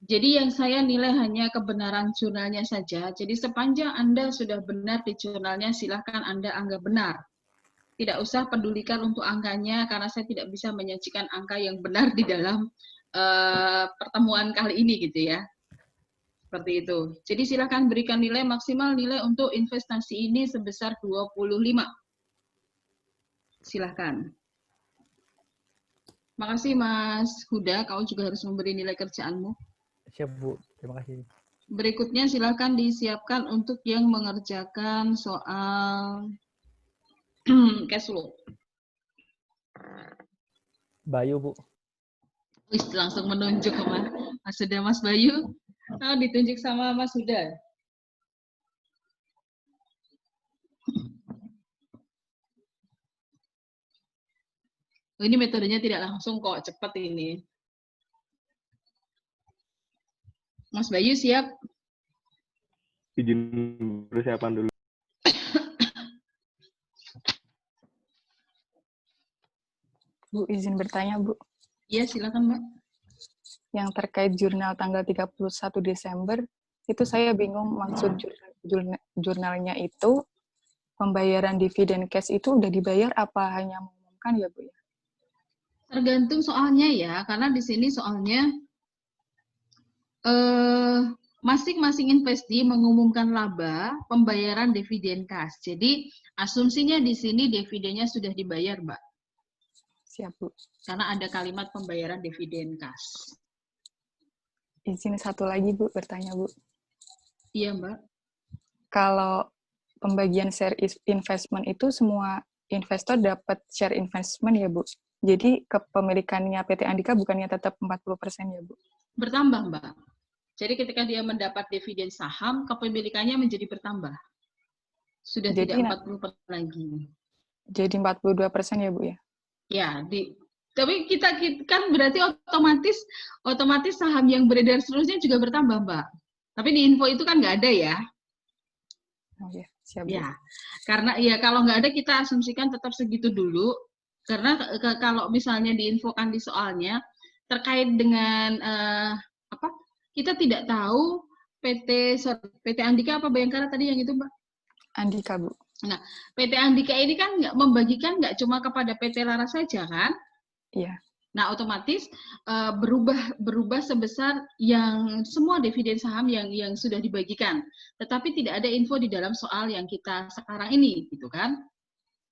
jadi yang saya nilai hanya kebenaran jurnalnya saja. Jadi sepanjang Anda sudah benar di jurnalnya, silahkan Anda anggap benar. Tidak usah pedulikan untuk angkanya, karena saya tidak bisa menyajikan angka yang benar di dalam pertemuan kali ini, gitu ya. Seperti itu. Jadi silahkan berikan nilai maksimal, nilai untuk investasi ini sebesar 25. Silahkan. Makasih Mas Huda, kau juga harus memberi nilai kerjaanmu. Siap, Bu. Terima kasih. Berikutnya silahkan disiapkan untuk yang mengerjakan soal cash flow. Bayu, Bu. Wih, langsung menunjuk ke Mas Huda, Mas Bayu. Oh, ditunjuk sama Mas Huda. Oh, ini metodenya tidak langsung kok, cepat ini. Mas Bayu siap? Izin persiapan dulu. Bu, izin bertanya, Bu. Iya, silakan, Mbak. Yang terkait jurnal tanggal 31 Desember, itu saya bingung maksud jurnalnya itu, pembayaran dividen cash itu udah dibayar apa hanya mengumumkan ya, Bu? Tergantung soalnya ya, karena di sini soalnya masing-masing investasi mengumumkan laba pembayaran dividen kas. Jadi asumsinya di sini dividennya sudah dibayar, Mbak. Siap, Bu. Karena ada kalimat pembayaran dividen kas. Izin satu lagi, Bu, bertanya, Bu. Iya, Mbak. Kalau pembagian share investment itu semua investor dapat share investment ya, Bu? Jadi kepemilikannya PT Andika bukannya tetap 40% ya, Bu? Bertambah, Mbak. Jadi ketika dia mendapat dividen saham, kepemilikannya menjadi bertambah. Sudah Jadi, tidak 40% lagi. Jadi 42% ya, Bu ya? Ya, tapi kita kan berarti otomatis saham yang beredar seterusnya juga bertambah, Mbak. Tapi di info itu kan nggak ada ya. Oh ya, siap, Bu. Ya, karena ya kalau nggak ada kita asumsikan tetap segitu dulu. Karena kalau misalnya diinfokan di soalnya terkait dengan kita tidak tahu PT Andika apa Bayangkara tadi yang itu, Mbak? Andika, Bu. Nah, PT Andika ini kan membagikan nggak cuma kepada PT Laras saja kan? Iya. Nah, otomatis berubah sebesar yang semua dividen saham yang sudah dibagikan. Tetapi tidak ada info di dalam soal yang kita sekarang ini, gitu kan?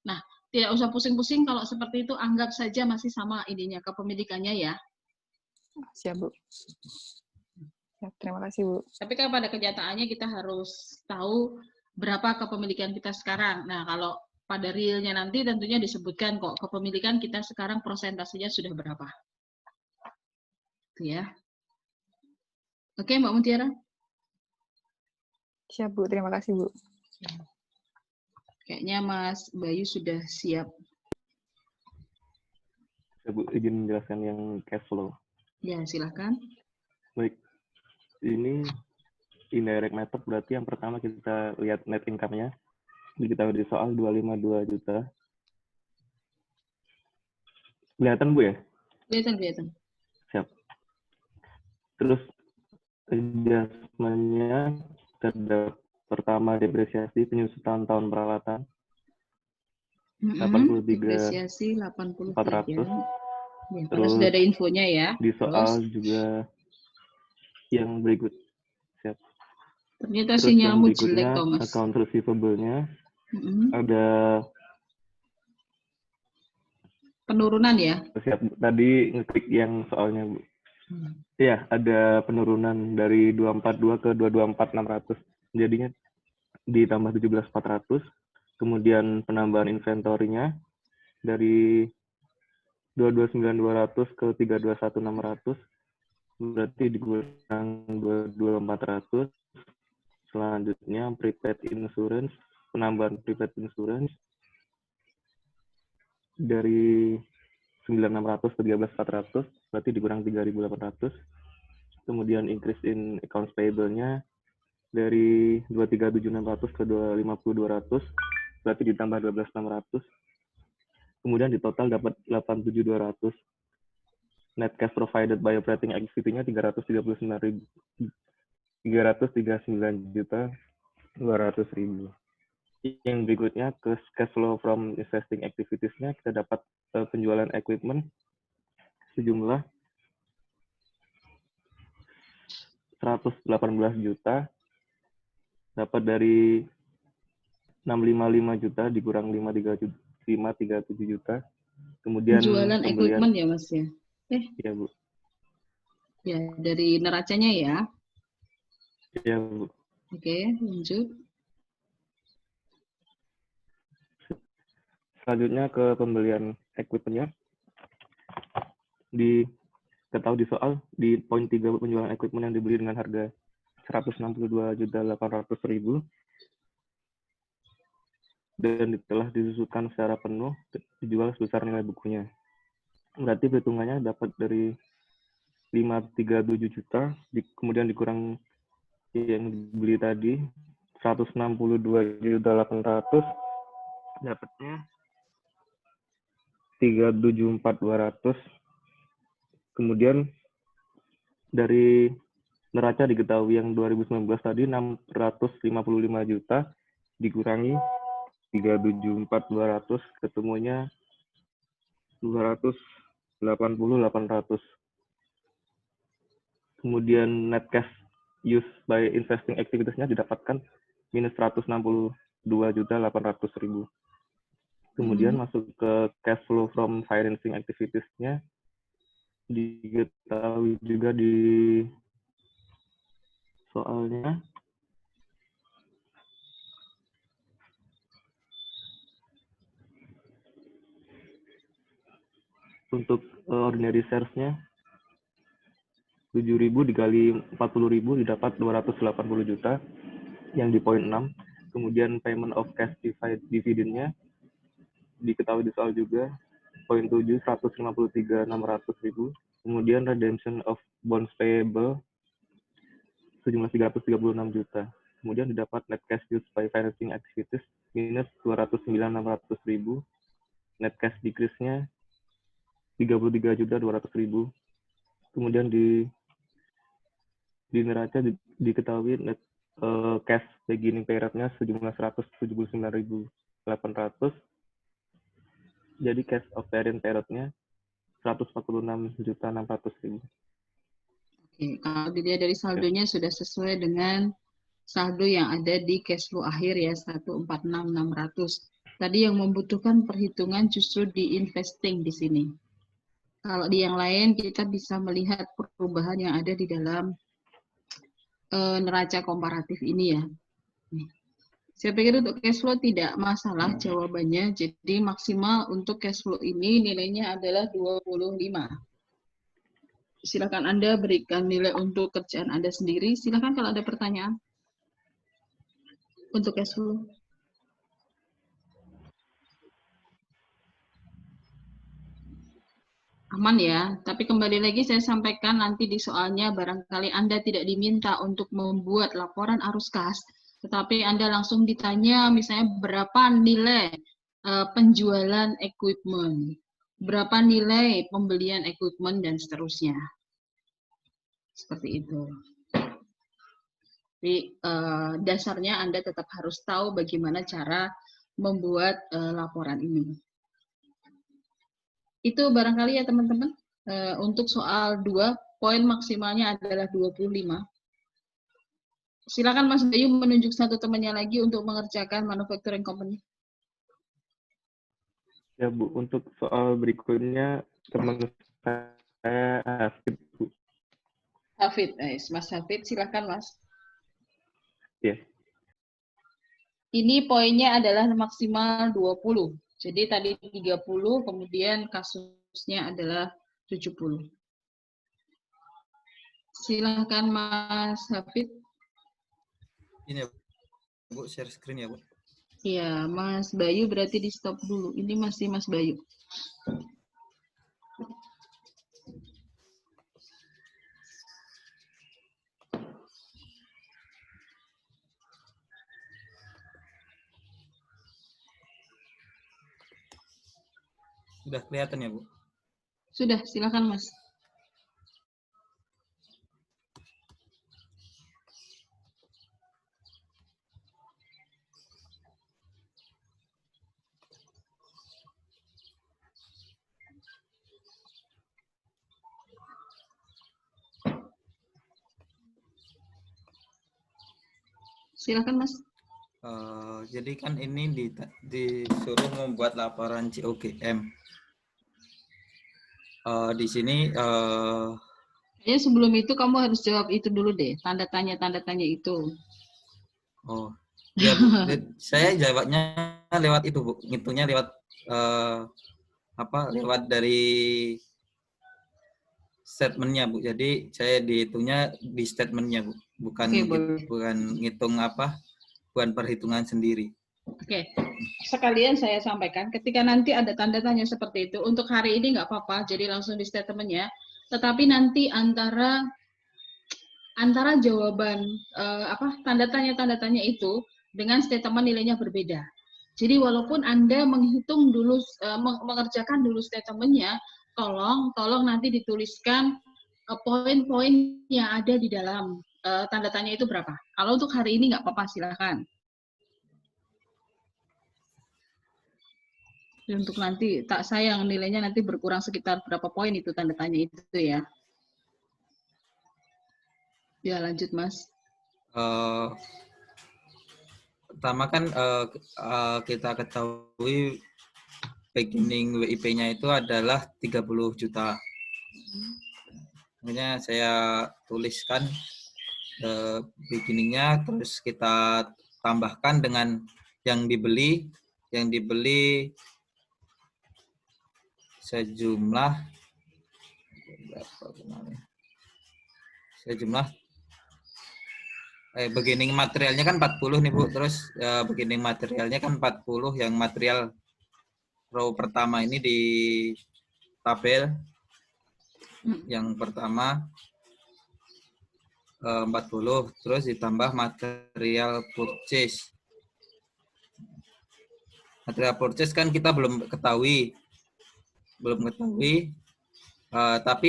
Nah, tidak usah pusing-pusing kalau seperti itu, anggap saja masih sama ininya kepemilikannya ya. Siap, Bu. Ya, terima kasih, Bu. Tapi kan pada kenyataannya kita harus tahu berapa kepemilikan kita sekarang. Nah, kalau pada realnya nanti tentunya disebutkan kok kepemilikan kita sekarang persentasenya sudah berapa. Itu ya. Oke, Mbak Mutiara. Siap, Bu. Terima kasih, Bu. Kayaknya Mas Bayu sudah siap. Bu, izin menjelaskan yang cash flow. Ya, silakan. Baik. Ini indirect method berarti yang pertama kita lihat net income-nya. Kita di soal 252 juta. Kelihatan, Bu ya? Kelihatan. Siap. Terus adjustment-nya terhadap pertama depresiasi penyusutan tahun peralatan 83 depresiasi 83 400. Ya, karena sudah ada infonya ya. Di soal terus juga yang berikut. Siap. Ternyata terus sinyalmu yang jelek berikutnya kok, Mas. account receivable-nya ada penurunan ya. Siap. Tadi ngeklik yang soalnya, Bu. Iya, ada penurunan dari 242 ke 224 600. Jadinya ditambah 17 400. Kemudian penambahan inventory-nya dari 229 200 ke 321 600. Berarti dikurang 22 400. Selanjutnya prepaid insurance, penambahan prepaid insurance dari 9.600 ke 13.400, berarti dikurang 3.800. Kemudian increase in accounts payable-nya dari 237.600 ke 250.200, berarti ditambah 12.600. Kemudian di total dapat 87.200. Net cash provided by operating activity-nya 339 juta 200.000. Yang berikutnya ke cash flow from investing activities-nya kita dapat penjualan equipment sejumlah 118 juta, dapat dari 655 juta dikurang 537 juta. Kemudian penjualan equipment ya, Mas ya. Iya, Bu. Ya, dari neracanya ya. Iya, Bu. Oke, lanjut. Selanjutnya ke pembelian equipment-nya. Ketahui di soal di poin 3 penjualan equipment yang dibeli dengan harga 162.800.000 dan telah disusukan secara penuh dijual sebesar nilai bukunya. Berarti perhitungannya dapat dari 537 juta, kemudian dikurang yang dibeli tadi 162.800, dapatnya 374.200. Kemudian dari neraca diketahui yang 2019 tadi 655 juta dikurangi 374.200 ketemunya 280.800. Kemudian net cash used by investing activities-nya didapatkan minus 162.800.000. Kemudian masuk ke cash flow from financing activities-nya diketahui juga di soalnya. Untuk ordinary shares-nya 7.000 dikali 40.000 didapat 280 juta yang di poin 6. Kemudian payment of cash dividend-nya diketahui di soal juga. Poin 7 153.600.000. Kemudian redemption of bonds payable sejumlah 336 juta. Kemudian didapat net cash used by financing activities minus 209.600.000. Net cash decrease-nya 33.200.000. Kemudian di neraca diketahui net cash beginning period-nya sejumlah 179.800. Jadi cash of parent period-nya 146.600.000. Oke, kalau dilihat dari saldonya sudah sesuai dengan saldo yang ada di cash flow akhir ya 146.600. Tadi yang membutuhkan perhitungan justru di investing di sini. Kalau di yang lain kita bisa melihat perubahan yang ada di dalam neraca komparatif ini ya. Saya pikir untuk cash flow tidak masalah jawabannya. Jadi maksimal untuk cash flow ini nilainya adalah 25. Silakan Anda berikan nilai untuk kerjaan Anda sendiri. Silakan kalau ada pertanyaan untuk cash flow. Aman ya, tapi kembali lagi saya sampaikan nanti di soalnya barangkali Anda tidak diminta untuk membuat laporan arus kas, tetapi Anda langsung ditanya misalnya berapa nilai penjualan equipment, berapa nilai pembelian equipment dan seterusnya. Seperti itu. Jadi dasarnya Anda tetap harus tahu bagaimana cara membuat laporan ini. Itu barangkali ya teman-teman, untuk soal 2, poin maksimalnya adalah 25. Silakan Mas Bayu menunjuk satu temannya lagi untuk mengerjakan manufacturing company. Ya Bu, untuk soal berikutnya teman saya Hafid Bu. Hafid, Mas Hafid silakan Mas. Ya. Ini poinnya adalah maksimal 20. Jadi tadi 30, kemudian kasusnya adalah 70. Silahkan Mas Hafid. Ini ya, Bu, share screen ya, Bu. Iya, Mas Bayu berarti di stop dulu. Ini masih Mas Bayu. Sudah kelihatan ya, Bu? Sudah, silakan Mas. Silakan Mas. Jadi kan ini disuruh membuat laporan COGM. Di sini ya sebelum itu kamu harus jawab itu dulu deh, tanda tanya itu. Oh, ya Bu, saya jawabnya lewat itu Bu, ngitungnya lewat lewat dari statementnya Bu. Jadi saya dihitungnya di statementnya Bu, bukan bukan ngitung bukan perhitungan sendiri. Oke, sekalian saya sampaikan, ketika nanti ada tanda tanya seperti itu, untuk hari ini nggak apa-apa, jadi langsung di statementnya. Tetapi nanti antara jawaban tanda tanya itu dengan statement nilainya berbeda. Jadi walaupun Anda menghitung dulu, mengerjakan dulu statementnya, tolong nanti dituliskan poin-poin yang ada di dalam tanda tanya itu berapa. Kalau untuk hari ini nggak apa-apa, silahkan. Untuk nanti tak sayang nilainya nanti berkurang sekitar berapa poin itu tanda tanya itu ya. Ya lanjut Mas. Pertama kan kita ketahui beginning WIP-nya itu adalah 30 juta. Makanya saya tuliskan beginning-nya, terus kita tambahkan dengan yang dibeli sejumlah beginning materialnya kan 40 nih Bu, terus beginning materialnya kan 40, yang material row pertama ini di tabel yang pertama 40, terus ditambah material purchase. Material purchase kan kita belum ketahui, tapi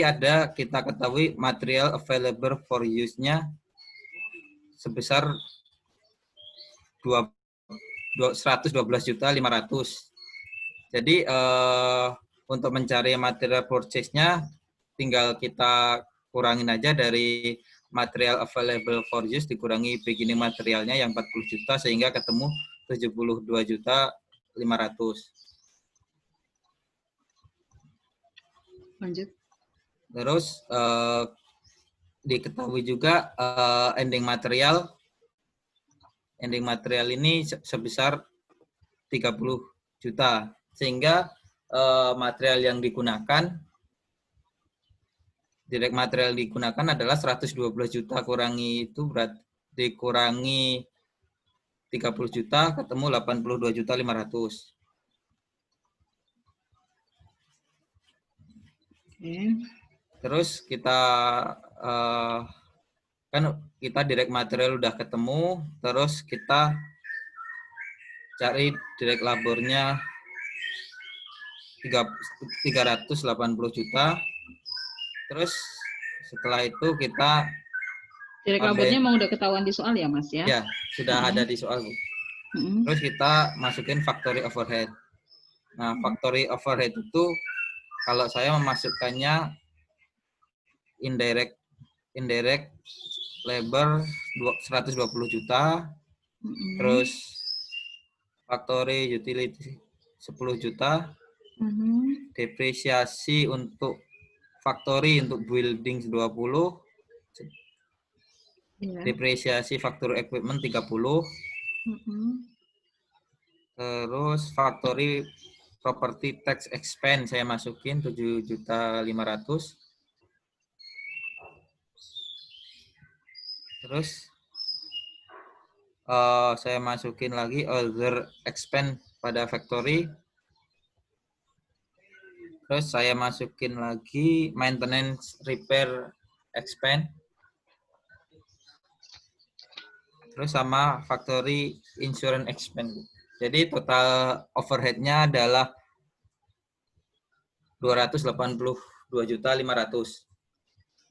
kita ketahui material available for use-nya sebesar 112.500.000. Jadi untuk mencari material purchase-nya tinggal kita kurangin aja dari material available for use dikurangi beginning materialnya yang 40 juta sehingga ketemu 72.500.000. Lanjut. Terus diketahui juga ending material ini sebesar 30 juta sehingga material yang digunakan direct material digunakan adalah 112 juta kurangi itu dikurangi 30 juta ketemu 82.500.000. Terus kita kan kita direct material udah ketemu, terus kita cari direct labornya 380 juta. Terus setelah itu kita direct labornya mau udah ketahuan di soal ya Mas ya? Ya, sudah ada di soal Bu. Terus kita masukin factory overhead. Nah, factory overhead itu kalau saya memasukkannya indirect labor 120 juta, terus factory utility 10 juta, depresiasi untuk factory untuk building 20, depresiasi factory equipment 30, terus factory property tax expense saya masukin 7.500.000. Terus saya masukin lagi other expense pada factory. Terus saya masukin lagi maintenance repair expense. Terus sama factory insurance expense. Jadi total overhead-nya adalah 282.500.000.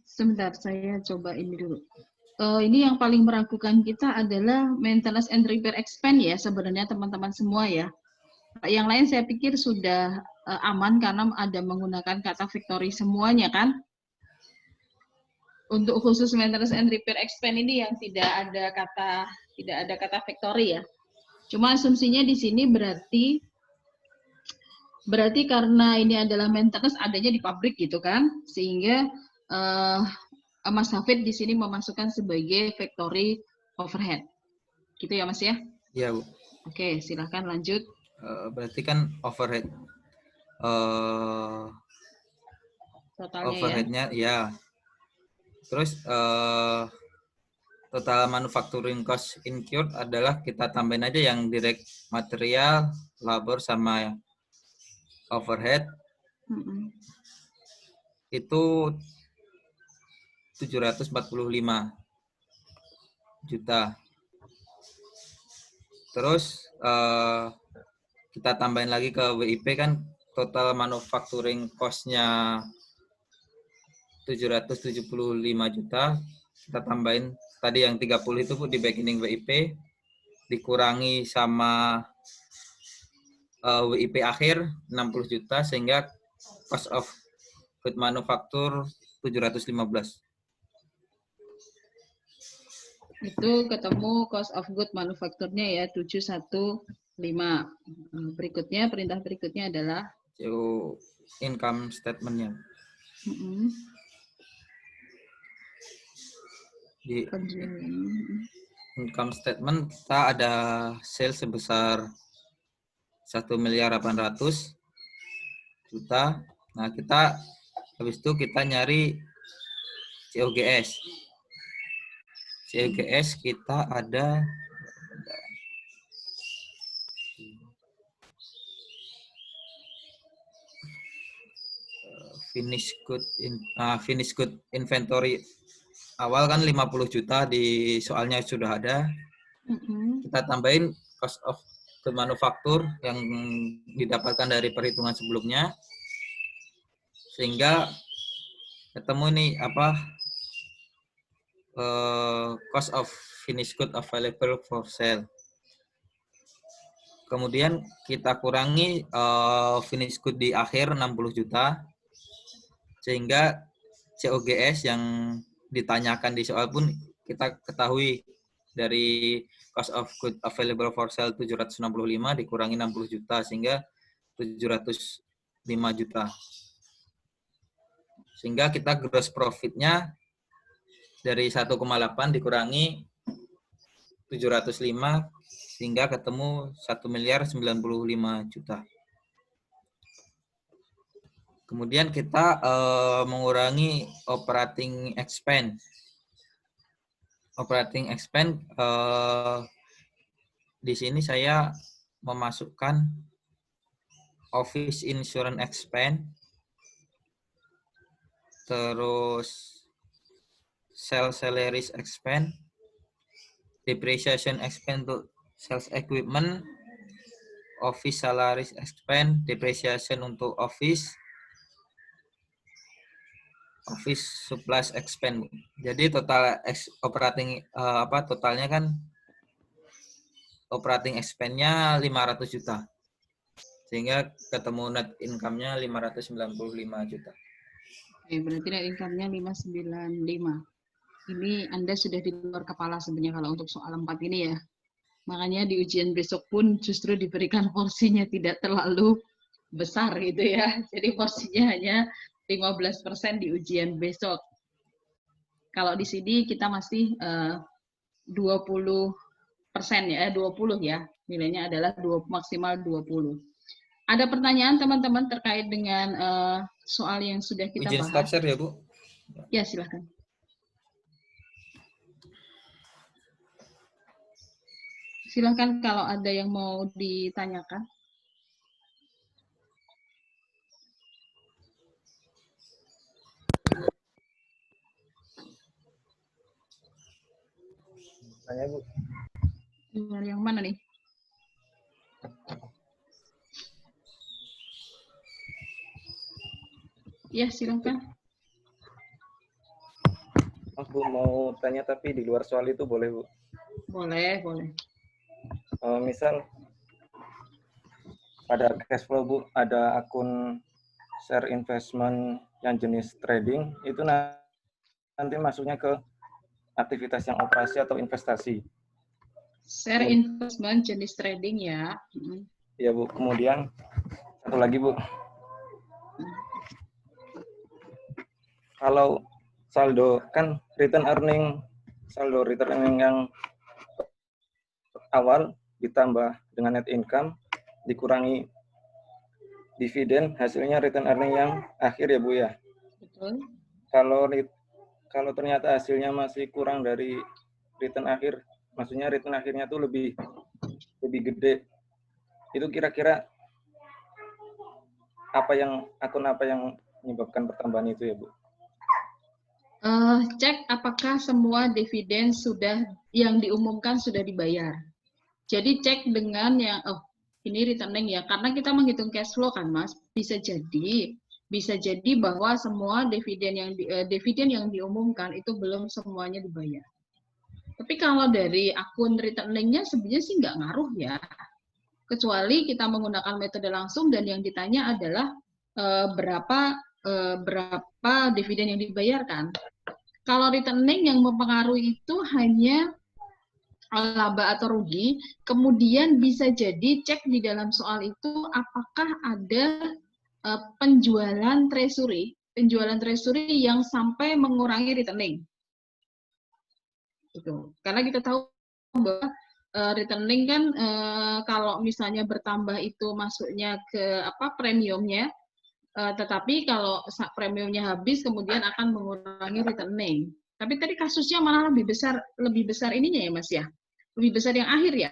Sebentar, saya coba ini dulu. Ini yang paling meragukan kita adalah maintenance and repair expense ya sebenarnya teman-teman semua ya. Yang lain saya pikir sudah aman karena ada menggunakan kata factory semuanya kan. Untuk khusus maintenance and repair expense ini yang tidak ada kata factory ya. Cuma asumsinya di sini berarti karena ini adalah maintenance adanya di pabrik gitu kan, sehingga Mas Hafid di sini memasukkan sebagai factory overhead. Gitu ya Mas ya? Iya Bu. Oke, silahkan lanjut. Berarti kan overhead overhead-nya ya. Terus total manufacturing cost incurred adalah kita tambahin aja yang direct material, labor sama overhead. Itu 745 juta. Terus kita tambahin lagi ke WIP kan total manufacturing cost-nya 775 juta. Kita tambahin tadi yang 30 itu Bu di beginning WIP dikurangi sama WIP akhir 60 juta sehingga cost of good manufacture 715. Itu ketemu cost of good manufacture-nya ya 715. Berikutnya perintah berikutnya adalah income statement-nya. Di income statement kita ada sales sebesar 1.800.000.000. Nah, kita habis itu kita nyari COGS. COGS kita ada finish good inventory awal kan 50 juta di soalnya sudah ada. Kita tambahin cost of good manufacture yang didapatkan dari perhitungan sebelumnya sehingga ketemu nih cost of finished good available for sale. Kemudian kita kurangi finished good di akhir 60 juta sehingga COGS yang ditanyakan di soal pun kita ketahui dari cost of good available for sale 765 dikurangi 60 juta sehingga 705 juta. Sehingga kita gross profit-nya dari 1,8 dikurangi 705 sehingga ketemu 1.095.000.000. Kemudian kita mengurangi operating expense. Operating expense di sini saya memasukkan office insurance expense, terus sales salaries expense, depreciation expense untuk sales equipment, office salaries expense, depreciation untuk office supplies expense. Jadi total totalnya kan operating expense-nya 500 juta. Sehingga ketemu net income-nya 595 juta. Oke, berarti net income-nya 595. Ini Anda sudah di luar kepala sebenarnya kalau untuk soal 4 ini ya. Makanya di ujian besok pun justru diberikan porsinya tidak terlalu besar gitu ya. Jadi porsinya hanya 15% di ujian besok. Kalau di sini kita masih 20% ya, 20 ya. Nilainya adalah maksimal 20. Ada pertanyaan teman-teman terkait dengan soal yang sudah kita Izin bahas? stop share ya, Bu? Ya, silahkan. Silahkan kalau ada yang mau ditanyakan. Tanya, Bu. Yang mana nih? Ya, silakan. Mas, Bu, mau tanya tapi di luar soal itu boleh, Bu? Boleh, boleh. Misal pada cash flow, Bu, ada akun share investment yang jenis trading, itu nanti masuknya ke aktivitas yang operasi atau investasi. Share investment jenis trading ya. Iya, Bu. Kemudian satu lagi, Bu. Kalau saldo kan saldo return earning yang awal ditambah dengan net income dikurangi dividen, hasilnya return earning yang akhir ya, Bu ya. Betul. Kalau ternyata hasilnya masih kurang dari return akhir, maksudnya return akhirnya tuh lebih gede, itu kira-kira akun apa yang menyebabkan pertambahan itu ya, Bu? Cek apakah semua dividen yang diumumkan sudah dibayar. Jadi cek dengan yang Ini returning ya, karena kita menghitung cash flow kan Mas, bisa jadi bahwa semua dividen yang diumumkan itu belum semuanya dibayar. Tapi kalau dari akun returningnya sebenarnya sih nggak ngaruh ya, kecuali kita menggunakan metode langsung dan yang ditanya adalah berapa dividen yang dibayarkan. Kalau returning yang mempengaruhi itu hanya laba atau rugi, kemudian bisa jadi cek di dalam soal itu apakah ada penjualan treasury yang sampai mengurangi returning. Gitu. Karena kita tahu bahwa returning kan kalau misalnya bertambah itu masuknya ke premiumnya, tetapi kalau premiumnya habis kemudian akan mengurangi returning. Tapi tadi kasusnya malah lebih besar ininya ya Mas ya. Lebih besar yang akhir ya?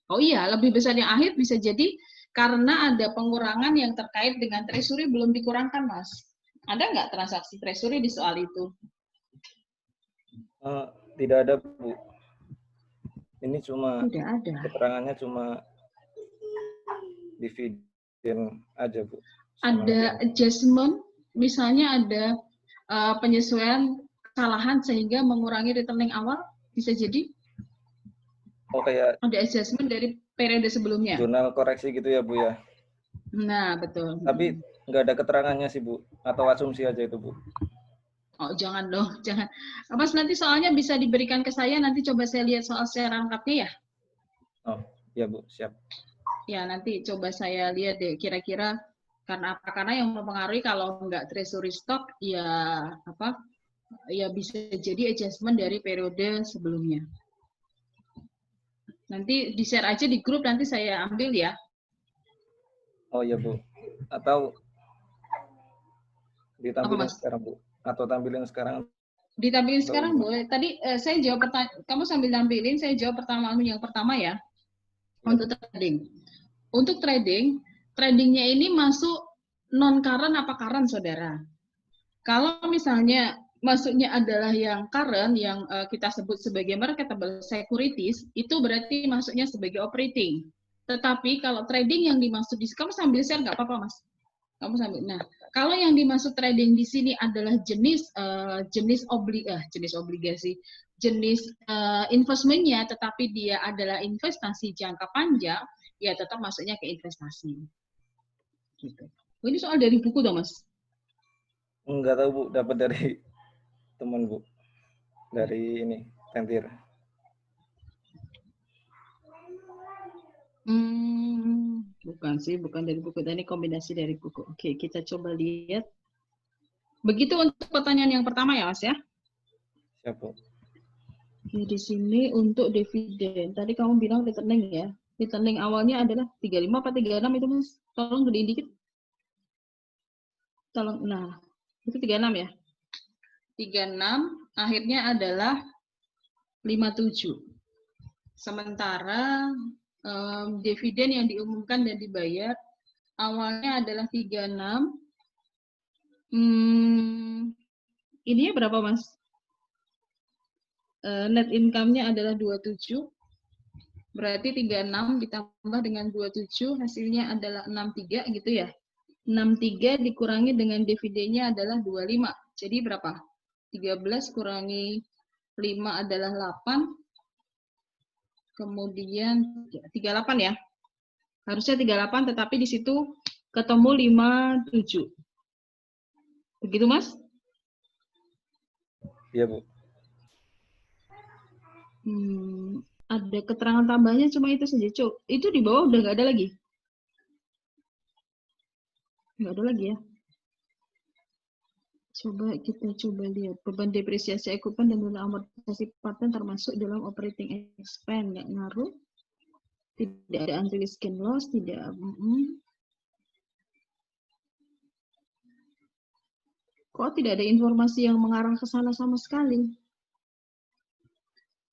Oh iya, lebih besar yang akhir bisa jadi karena ada pengurangan yang terkait dengan treasury belum dikurangkan, Mas. Ada nggak transaksi treasury di soal itu? Tidak ada, Bu. Ini cuma tidak ada. Keterangannya cuma dividen aja, Bu. Ada adjustment, misalnya ada penyesuaian kesalahan sehingga mengurangi returning awal, bisa jadi? Oh, kayak ada adjustment dari periode sebelumnya. Jurnal koreksi gitu ya, Bu ya? Nah, betul. Tapi nggak ada keterangannya sih, Bu. Atau asumsi aja itu, Bu? Oh, jangan dong, jangan. Mas, nanti soalnya bisa diberikan ke saya, nanti coba saya lihat soal secara lengkapnya ya. Oh, iya, Bu, siap. Ya, nanti coba saya lihat deh kira-kira karena apa? Karena yang mempengaruhi kalau nggak treasury stock ya ya bisa jadi adjustment dari periode sebelumnya. Nanti di-share aja di grup, nanti saya ambil ya. Oh iya, Bu. Atau ditampilin sekarang, Bu? Atau tampilin sekarang? Ditampilin sekarang boleh. Tadi saya jawab pertanyaan, kamu sambil tampilin, saya jawab yang pertama ya. Untuk trading. Untuk tradingnya ini masuk non-current apa current, Saudara? Kalau misalnya masuknya adalah yang current, yang kita sebut sebagai marketable securities, itu berarti masuknya sebagai operating. Tetapi kalau trading yang dimaksud di sini, kamu sambil share nggak apa-apa, Mas? Kamu sambil. Nah, kalau yang dimaksud trading di sini adalah jenis obligasi, jenis investmentnya, tetapi dia adalah investasi jangka panjang, ya tetap masuknya ke investasi. Gitu. Oh, ini soal dari buku dong, Mas? Enggak tahu, Bu. Dapat dari teman, Bu. Dari ini, Tentir. Bukan sih, bukan dari buku. Ini kombinasi dari buku. Oke, kita coba lihat. Begitu untuk pertanyaan yang pertama ya, Mas ya? Siap, Bu. Oke, di sini untuk dividen. Tadi kamu bilang returning ya. Returning awalnya adalah 35 apa 36 itu, Mas? Tolong gedein dikit. Tolong, nah, itu 36 ya. 36 akhirnya adalah 57. Sementara dividen yang diumumkan dan dibayar awalnya adalah 36. Ininya berapa, Mas? Net income-nya adalah 27. Berarti 36 ditambah dengan 27 hasilnya adalah 63 gitu ya. 63 dikurangi dengan dividennya adalah 25. Jadi berapa? 13 kurangi 5 adalah 8. Kemudian 38 ya. Harusnya 38 tetapi di situ ketemu 57. Begitu, Mas? Iya, Bu. Ada keterangan tambahnya cuma itu saja, Cuk. Itu di bawah udah nggak ada lagi. Nggak ada lagi ya. Coba kita lihat. Beban depresiasi ekuipmen dan nilai amortisasi paten termasuk dalam operating expense. Nggak ngaruh. Tidak ada unrealized gain loss. Tidak. Kok tidak ada informasi yang mengarah ke sana sama sekali?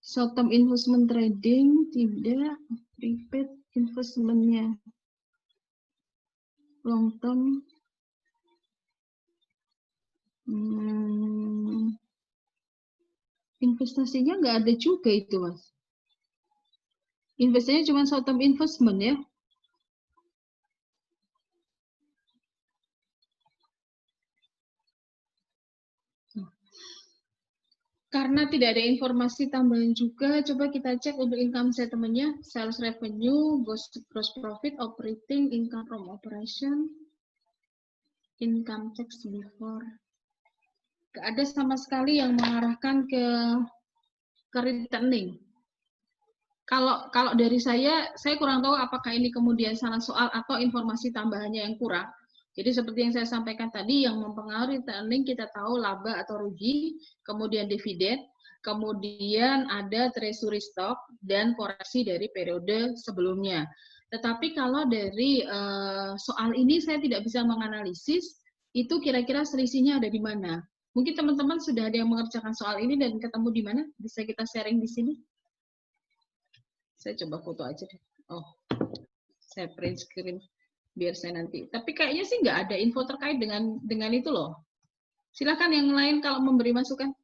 Short term investment trading tidak. Prepaid investmentnya. Long term. Investasinya nggak ada juga itu, Mas. Investasinya cuma short term investment ya. Karena tidak ada informasi tambahan juga, coba kita cek untuk income statement-nya, sales revenue, gross profit, operating income from operation, income tax before. Gak ada sama sekali yang mengarahkan ke returning. Kalau dari saya kurang tahu apakah ini kemudian salah soal atau informasi tambahannya yang kurang. Jadi seperti yang saya sampaikan tadi, yang mempengaruhi returning kita tahu laba atau rugi, kemudian dividen, kemudian ada treasury stock, dan koreksi dari periode sebelumnya. Tetapi kalau dari soal ini saya tidak bisa menganalisis, itu kira-kira selisihnya ada di mana. Mungkin teman-teman sudah ada yang mengerjakan soal ini dan ketemu di mana? Bisa kita sharing di sini? Saya coba foto aja deh. Oh, saya print screen biar saya nanti. Tapi kayaknya sih nggak ada info terkait dengan itu loh. Silakan yang lain kalau memberi masukan.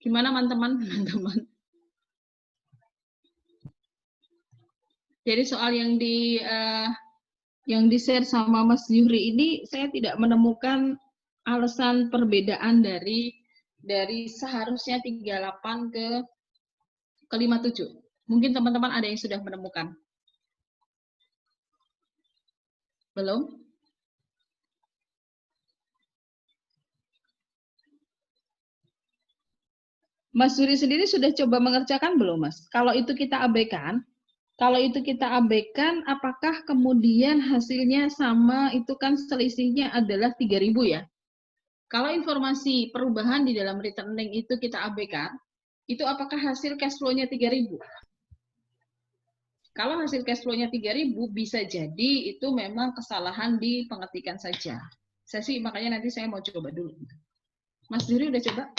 Gimana teman-teman? Jadi soal yang di-share sama Mas Yuhri ini, saya tidak menemukan alasan perbedaan dari seharusnya 38 ke 57. Mungkin teman-teman ada yang sudah menemukan. Belum? Mas Yuri sendiri sudah coba mengerjakan belum, Mas? Kalau itu kita abaikan, apakah kemudian hasilnya sama, itu kan selisihnya adalah 3.000 ya? Kalau informasi perubahan di dalam returning itu kita abaikan, itu apakah hasil cash flow-nya 3.000? Kalau hasil cash flow-nya 3.000, bisa jadi itu memang kesalahan di pengetikan saja. Saya sih makanya nanti saya mau coba dulu. Mas Diri udah coba?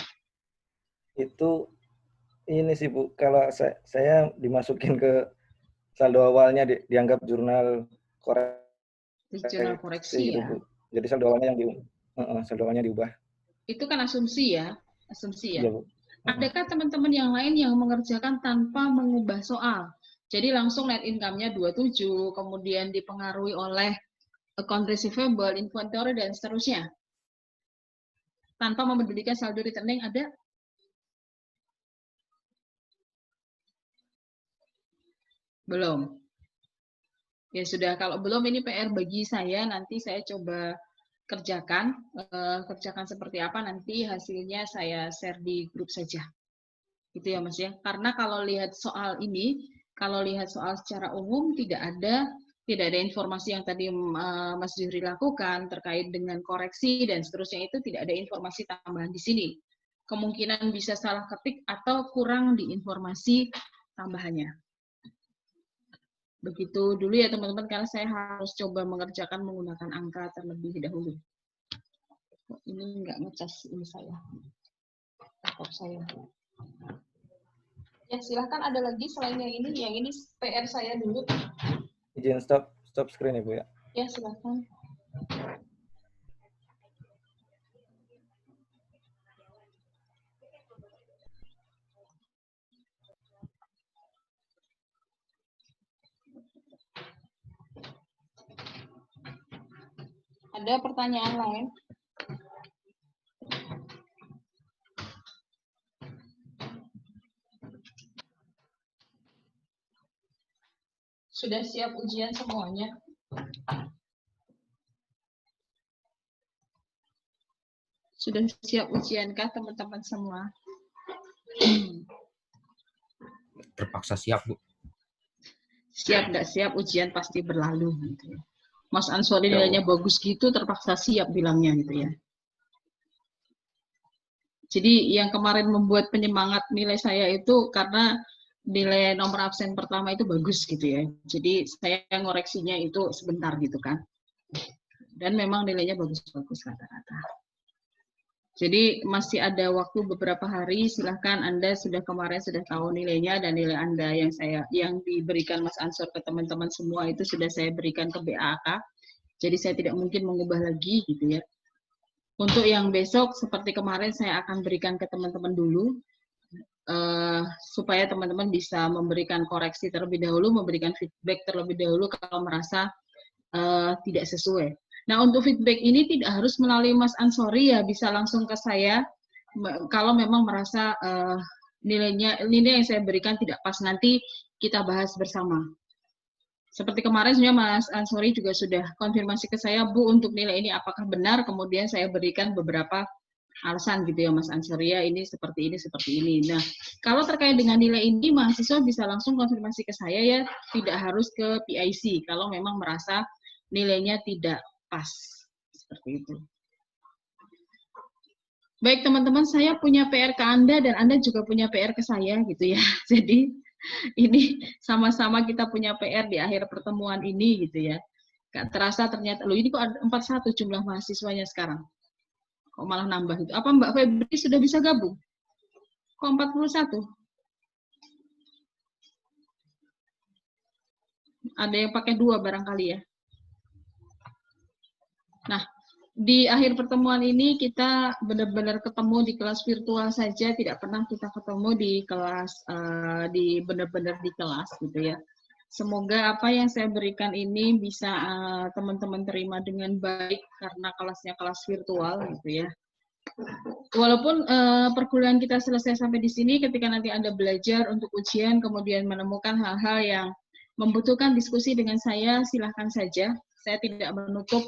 Itu ini sih Bu, kalau saya dimasukin ke saldo awalnya dianggap jurnal koreksi gitu, ya. Bu. Jadi saldo awalnya saldo awalnya diubah. Itu kan asumsi ya, Iya, Bu. Adakah teman-teman yang lain yang mengerjakan tanpa mengubah soal? Jadi langsung net income-nya 27, kemudian dipengaruhi oleh account receivable, inventory, dan seterusnya. Tanpa mempedulikan saldo returning, ada? Belum. Ya sudah, kalau belum ini PR bagi saya, nanti saya coba kerjakan seperti apa, nanti hasilnya saya share di grup saja. Gitu ya Mas ya. Karena kalau lihat soal ini, kalau lihat soal secara umum tidak ada informasi yang tadi Mas Zuhri lakukan terkait dengan koreksi dan seterusnya, itu tidak ada informasi tambahan di sini. Kemungkinan bisa salah ketik atau kurang di informasi tambahannya. Begitu dulu ya teman-teman, karena saya harus coba mengerjakan menggunakan angka terlebih dahulu. Ini nggak ngecas ini saya. Laptop saya. Ya silahkan, ada lagi selain yang ini PR saya dulu. Izin stop screen ya Bu ya. Ya silahkan. Ada pertanyaan lain? Sudah siap ujian semuanya? Sudah siap ujiankah teman-teman semua? Terpaksa siap, Bu. Siap nggak siap ujian pasti berlalu. Gitu. Mas Ansori nilainya bagus gitu, terpaksa siap bilangnya gitu ya. Jadi yang kemarin membuat penyemangat nilai saya itu karena nilai nomor absen pertama itu bagus gitu ya. Jadi saya ngoreksinya itu sebentar gitu kan. Dan memang nilainya bagus-bagus rata-rata. Jadi masih ada waktu beberapa hari, silahkan Anda kemarin sudah tahu nilainya, dan nilai Anda yang diberikan Mas Ansor ke teman-teman semua itu sudah saya berikan ke BAK. Jadi saya tidak mungkin mengubah lagi gitu ya. Untuk yang besok seperti kemarin saya akan berikan ke teman-teman dulu. supaya teman-teman bisa memberikan koreksi terlebih dahulu, memberikan feedback terlebih dahulu kalau merasa tidak sesuai. Nah, untuk feedback ini tidak harus melalui Mas Ansori ya, bisa langsung ke saya kalau memang merasa nilai yang saya berikan tidak pas, nanti kita bahas bersama. Seperti kemarin sebenarnya Mas Ansori juga sudah konfirmasi ke saya, Bu, untuk nilai ini apakah benar, kemudian saya berikan beberapa alasan gitu ya Mas Ansori, ya ini seperti ini. Nah, kalau terkait dengan nilai ini, mahasiswa bisa langsung konfirmasi ke saya ya, tidak harus ke PIC kalau memang merasa nilainya tidak pas, seperti itu. Baik teman-teman, saya punya PR ke Anda dan Anda juga punya PR ke saya gitu ya. Jadi ini sama-sama kita punya PR di akhir pertemuan ini gitu ya. Gak terasa ternyata, loh ini kok ada 41 jumlah mahasiswanya sekarang. Kok malah nambah itu? Apa Mbak Febri sudah bisa gabung? Kok 41? Ada yang pakai 2 barangkali ya. Nah, di akhir pertemuan ini kita benar-benar ketemu di kelas virtual saja, tidak pernah kita ketemu di kelas, benar-benar di kelas gitu ya. Semoga apa yang saya berikan ini bisa teman-teman terima dengan baik karena kelasnya kelas virtual gitu ya. Walaupun perkuliahan kita selesai sampai di sini, ketika nanti Anda belajar untuk ujian kemudian menemukan hal-hal yang membutuhkan diskusi dengan saya, silahkan saja. Saya tidak menutup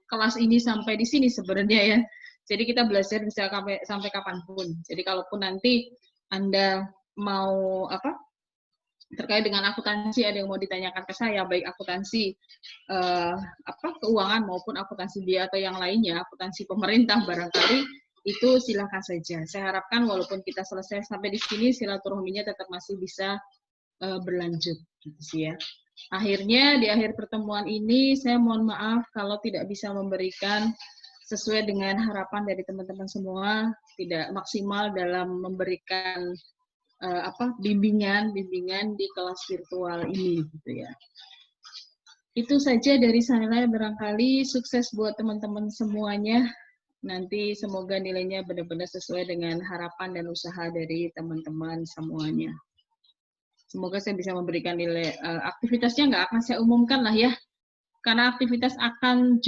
kelas ini sampai di sini sebenarnya ya. Jadi kita belajar bisa sampai kapanpun. Jadi kalaupun nanti Anda mau terkait dengan akuntansi, ada yang mau ditanyakan ke saya, baik akuntansi keuangan maupun akuntansi biaya atau yang lainnya, akuntansi pemerintah barangkali, itu silakan saja. Saya harapkan walaupun kita selesai sampai di sini, silaturahminya tetap masih bisa berlanjut gitu sih ya. Akhirnya di akhir pertemuan ini saya mohon maaf kalau tidak bisa memberikan sesuai dengan harapan dari teman-teman semua, tidak maksimal dalam memberikan bimbingan di kelas virtual ini gitu ya. Itu saja dari saya, barangkali sukses buat teman-teman semuanya. Nanti semoga nilainya benar-benar sesuai dengan harapan dan usaha dari teman-teman semuanya. Semoga saya bisa memberikan nilai, aktivitasnya nggak akan saya umumkan lah ya, karena aktivitas akan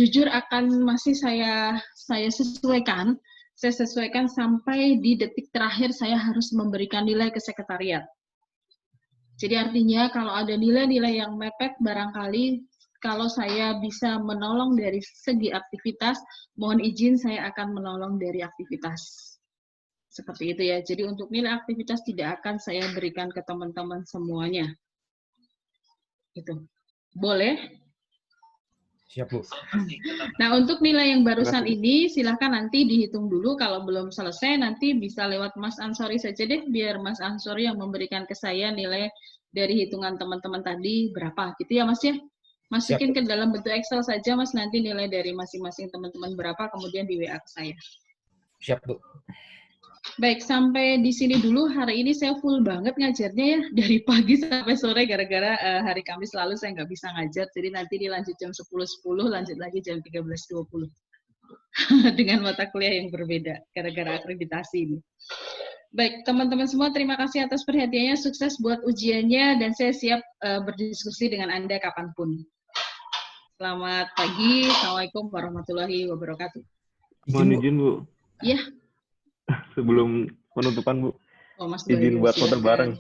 masih saya sesuaikan. Saya sesuaikan sampai di detik terakhir saya harus memberikan nilai ke sekretariat. Jadi artinya kalau ada nilai-nilai yang mepet, barangkali kalau saya bisa menolong dari segi aktivitas, mohon izin saya akan menolong dari aktivitas. Seperti itu ya. Jadi untuk nilai aktivitas tidak akan saya berikan ke teman-teman semuanya. Itu. Boleh? Siap, Bu. Nah, untuk nilai yang barusan ini silakan nanti dihitung dulu. Kalau belum selesai nanti bisa lewat Mas Ansori saja deh, biar Mas Ansori yang memberikan ke saya nilai dari hitungan teman-teman tadi berapa gitu ya Mas ya. Masukin ke dalam bentuk Excel saja Mas, nanti nilai dari masing-masing teman-teman berapa, kemudian di WA ke saya. Siap, Bu. Baik, sampai di sini dulu. Hari ini saya full banget ngajarnya ya, dari pagi sampai sore, gara-gara hari Kamis lalu saya nggak bisa ngajar, jadi nanti dilanjut jam 10.10, lanjut lagi jam 13.20. Dengan mata kuliah yang berbeda, gara-gara akreditasi ini. Baik, teman-teman semua, terima kasih atas perhatiannya, sukses buat ujiannya, dan saya siap berdiskusi dengan Anda kapanpun. Selamat pagi, Assalamualaikum warahmatullahi wabarakatuh. Mohon izin, Bu. Iya. Sebelum penutupan, Bu. Oh, Mas izin Bayu, buat foto silakan. bareng.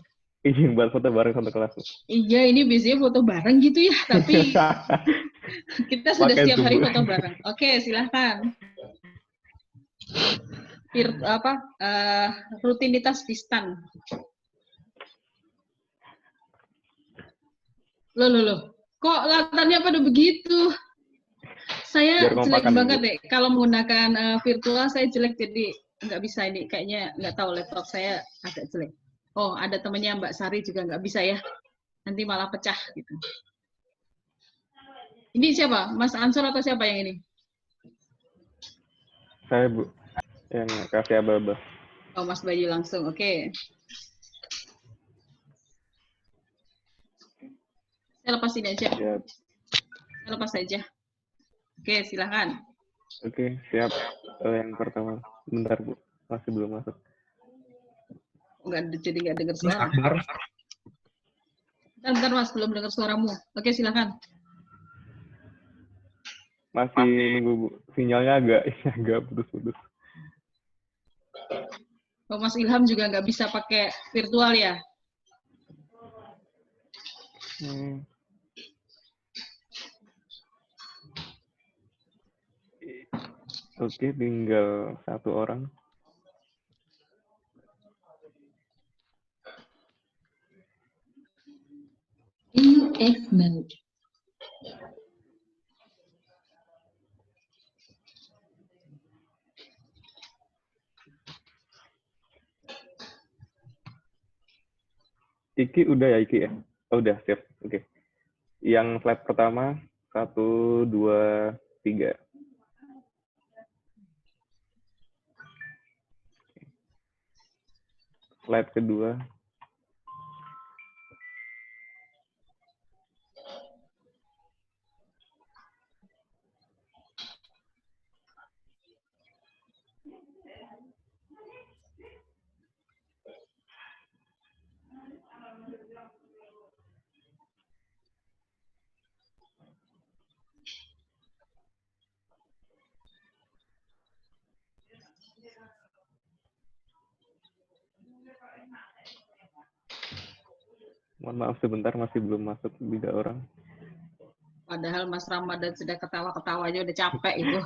Izin buat foto bareng satu kelas, Bu. Iya, ini biasanya foto bareng gitu ya, tapi kita sudah Pakai setiap hari Bu. foto bareng. Oke, silahkan. Rutinitas distan. Loh. Kok latarnya pada begitu? Saya Biar jelek kompakan, banget Bu. deh. Kalau menggunakan virtual saya jelek, jadi nggak bisa ini. Kayaknya nggak tahu, laptop saya agak jelek. Oh, ada temannya Mbak Sari juga nggak bisa ya. Nanti malah pecah gitu. Ini siapa? Mas Ansor atau siapa yang ini? Saya, Bu. Yang kasih aba-aba. Oh, Mas Bayu langsung. Oke. Saya lepas ini aja. Siap. Saya lepas saja. Oke, silakan. Oke, siap. Yang pertama. Bentar, Bu. Masih belum masuk. jadi nggak dengar suara. Akbar. Bentar Mas, belum dengar suaramu. Oke, silakan. Masih nunggu, Bu. Sinyalnya agak putus-putus. Oh, Mas Ilham juga nggak bisa pakai virtual ya? Oke, tinggal satu orang. In mode. Iki udah ya, Iki ya? Oh, udah, siap. Oke. Yang slide pertama, 1, 2, 3. Slide kedua. Mohon maaf sebentar, masih belum masuk 3 orang. Padahal Mas Ramadan sudah ketawa-ketawa aja udah capek itu.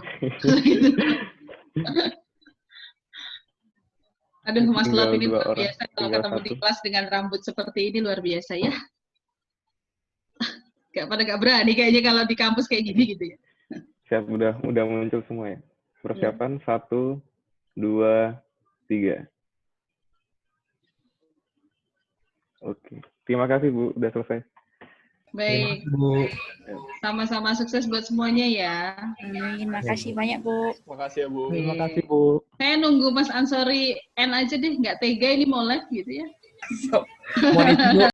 Aduh, Mas Lot ini luar biasa kalau ketemu di kelas dengan rambut seperti ini, luar biasa ya. Gak berani kayaknya kalau di kampus kayak gini gitu ya. Siap, udah muncul semua ya. Persiapan 1, 2, 3. Oke, terima kasih Bu, udah selesai. Baik, Bu. Sama-sama sukses buat semuanya ya. Amin, makasih banyak Bu. Makasih ya Bu. Terima kasih Bu. Saya nunggu Mas Ansori N aja deh, nggak tega ini mau live gitu ya. Mohon izin Bu,